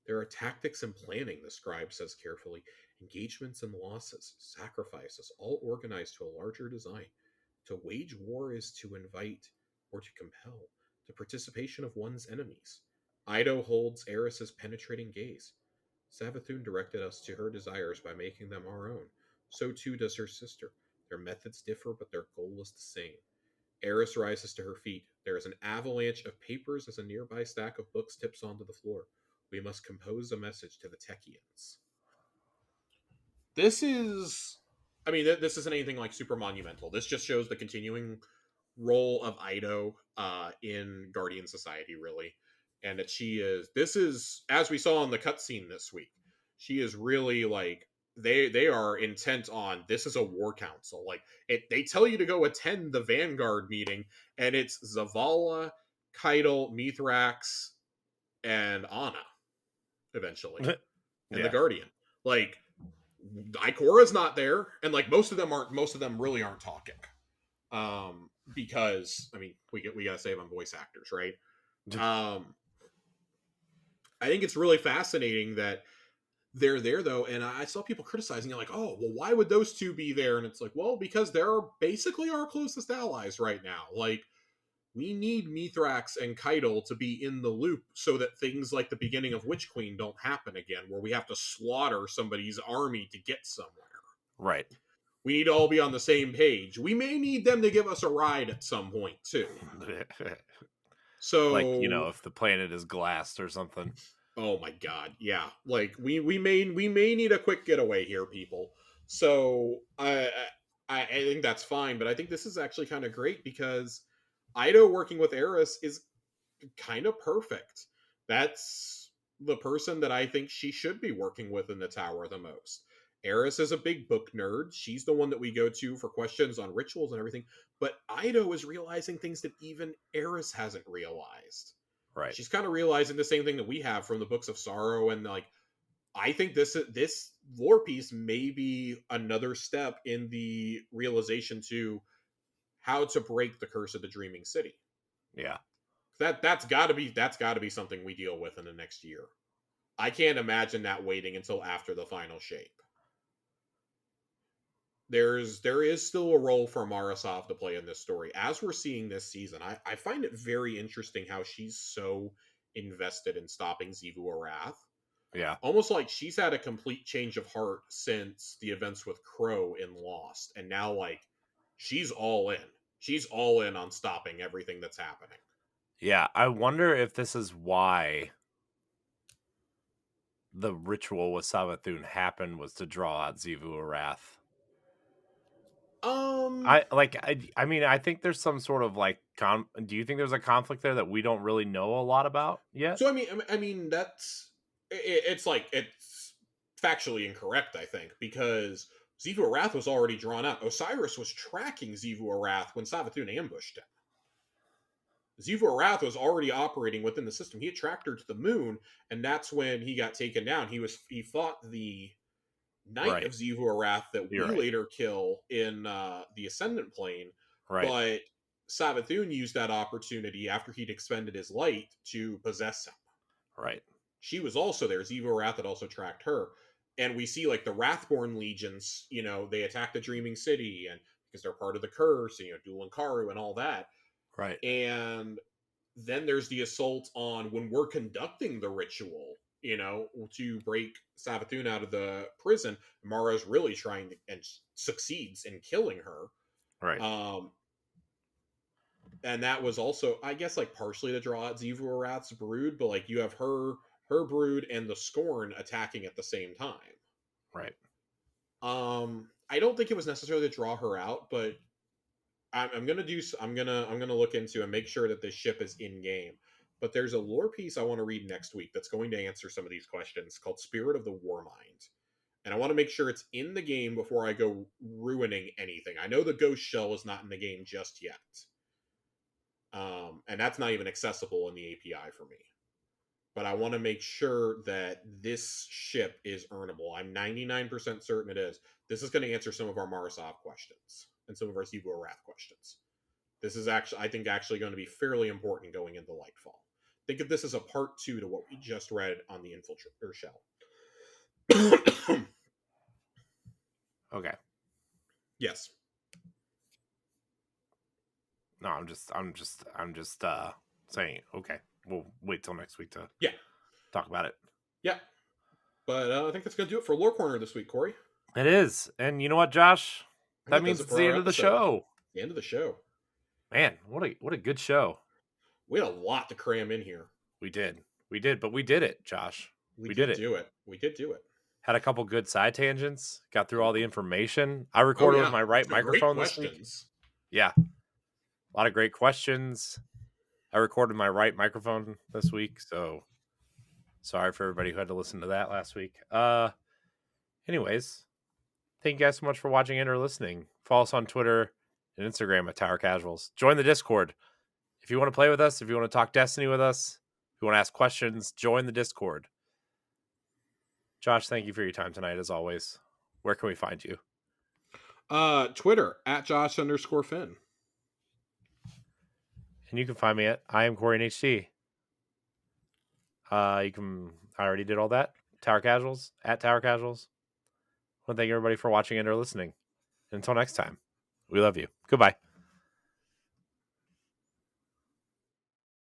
There are tactics and planning, the scribe says carefully. Engagements and losses, sacrifices, all organized to a larger design. To wage war is to invite, or to compel, the participation of one's enemies. Ido holds Eris's penetrating gaze. Savathun directed us to her desires by making them our own. So too does her sister. Their methods differ, but their goal is the same. Eris rises to her feet. There is an avalanche of papers as a nearby stack of books tips onto the floor. We must compose a message to the Techians. This is. I mean, this isn't anything like super monumental. This just shows the continuing role of Ido in Guardian Society, really, and that she is. This is, as we saw in the cutscene this week, she is really like they are intent on. This is a war council. Like they tell you to go attend the Vanguard meeting, and it's Zavala, Keitel, Mithrax, and Anna eventually, and the Yeah. Guardian. Like Ikora's not there, and like most of them aren't. Most of them really aren't talking. Because I mean, we gotta save on voice actors, right? Um, I think it's really fascinating that they're there though, and I saw people criticizing it, like, oh, well, why would those two be there? And it's like, well, because they're basically our closest allies right now. Like, we need Mithrax and Keitel to be in the loop so that things like the beginning of Witch Queen don't happen again, where we have to slaughter somebody's army to get somewhere. Right. We need to all be on the same page. We may need them to give us a ride at some point too. Like, So, if the planet is glassed or something. oh my god, yeah. Like we may need a quick getaway here, people. So I think that's fine, but I think this is actually kind of great because Ido working with Eris is kind of perfect. That's the person that I think she should be working with in the tower the most. Eris is a big book nerd. She's the one that we go to for questions on rituals and everything. But Ido is realizing things that even Eris hasn't realized. Right. She's kind of realizing the same thing that we have from the books of sorrow, and like I think this lore piece may be another step in the realization to how to break the curse of the dreaming city. Yeah. That's got to be something we deal with in the next year. I can't imagine that waiting until after the final shape. There is still a role for Marasov to play in this story. As we're seeing this season, I find it very interesting how she's so invested in stopping Xivu Arath. Yeah. Almost like she's had a complete change of heart since the events with Crow in Lost, and now like she's all in. She's all in on stopping everything that's happening. Yeah. I wonder if this is why the ritual with Savathun happened, was to draw out Xivu Arath. Um, I mean, I think there's some sort of like do you think there's a conflict there that we don't really know a lot about yet? so I mean that's it's like it's factually incorrect, I think, because Xivu Arath was already drawn out. Osiris was tracking Xivu Arath when Savathun ambushed him. Xivu Arath was already operating within the system. He had tracked her to the moon, and that's when he got taken down. He fought the Knight Right. of Xivu Arath that You're we right. later kill in the Ascendant Plane, Right. but Savathun used that opportunity after he'd expended his light to possess him. Right. She was also there. Xivu Arath had also tracked her. And we see like the Wrathborn legions, they attack the Dreaming City and because they're part of the curse, and Dulankaru and all that. Right. And then there's the assault on when we're conducting the ritual, to break Savathun out of the prison. Mara's really trying to and succeeds in killing her. Right. And that was also, I guess, like partially to draw out Xivu Arath's brood, but like you have her brood and the Scorn attacking at the same time. Right. I don't think it was necessarily to draw her out, but I'm gonna look into and make sure that this ship is in game. But there's a lore piece I want to read next week that's going to answer some of these questions called Spirit of the Warmind. And I want to make sure it's in the game before I go ruining anything. I know the Ghost Shell is not in the game just yet. And that's not even accessible in the API for me. But I want to make sure that this ship is earnable. I'm 99% certain it is. This is going to answer some of our Marasov questions and some of our Xivu Arath questions. This is actually, I think, going to be fairly important going into Lightfall. Think of this as a part 2 to what we just read on the Infiltrator Shell. Okay. Yes. No, I'm just saying, okay, we'll wait till next week to talk about it. Yeah. But I think that's going to do it for Lore Corner this week, Corey. It is. And you know what, Josh? That means it's the end of the show. The end of the show. Man, what a good show. We had a lot to cram in here. We did, but we did it, Josh. We did do it. Had a couple good side tangents. Got through all the information. I recorded with my right microphone this week. Yeah. A lot of great questions. I recorded my right microphone this week, so sorry for everybody who had to listen to that last week. Anyways, thank you guys so much for watching and or listening. Follow us on Twitter and Instagram at Tower Casuals. Join the Discord. If you want to play with us, if you want to talk Destiny with us, if you want to ask questions, join the Discord. Josh, thank you for your time tonight, as always. Where can we find you? Twitter at Josh_Finn. And you can find me at I am Corey NHC. I already did all that. Tower Casuals at Tower Casuals. I want to thank everybody for watching and or listening. Until next time, we love you. Goodbye.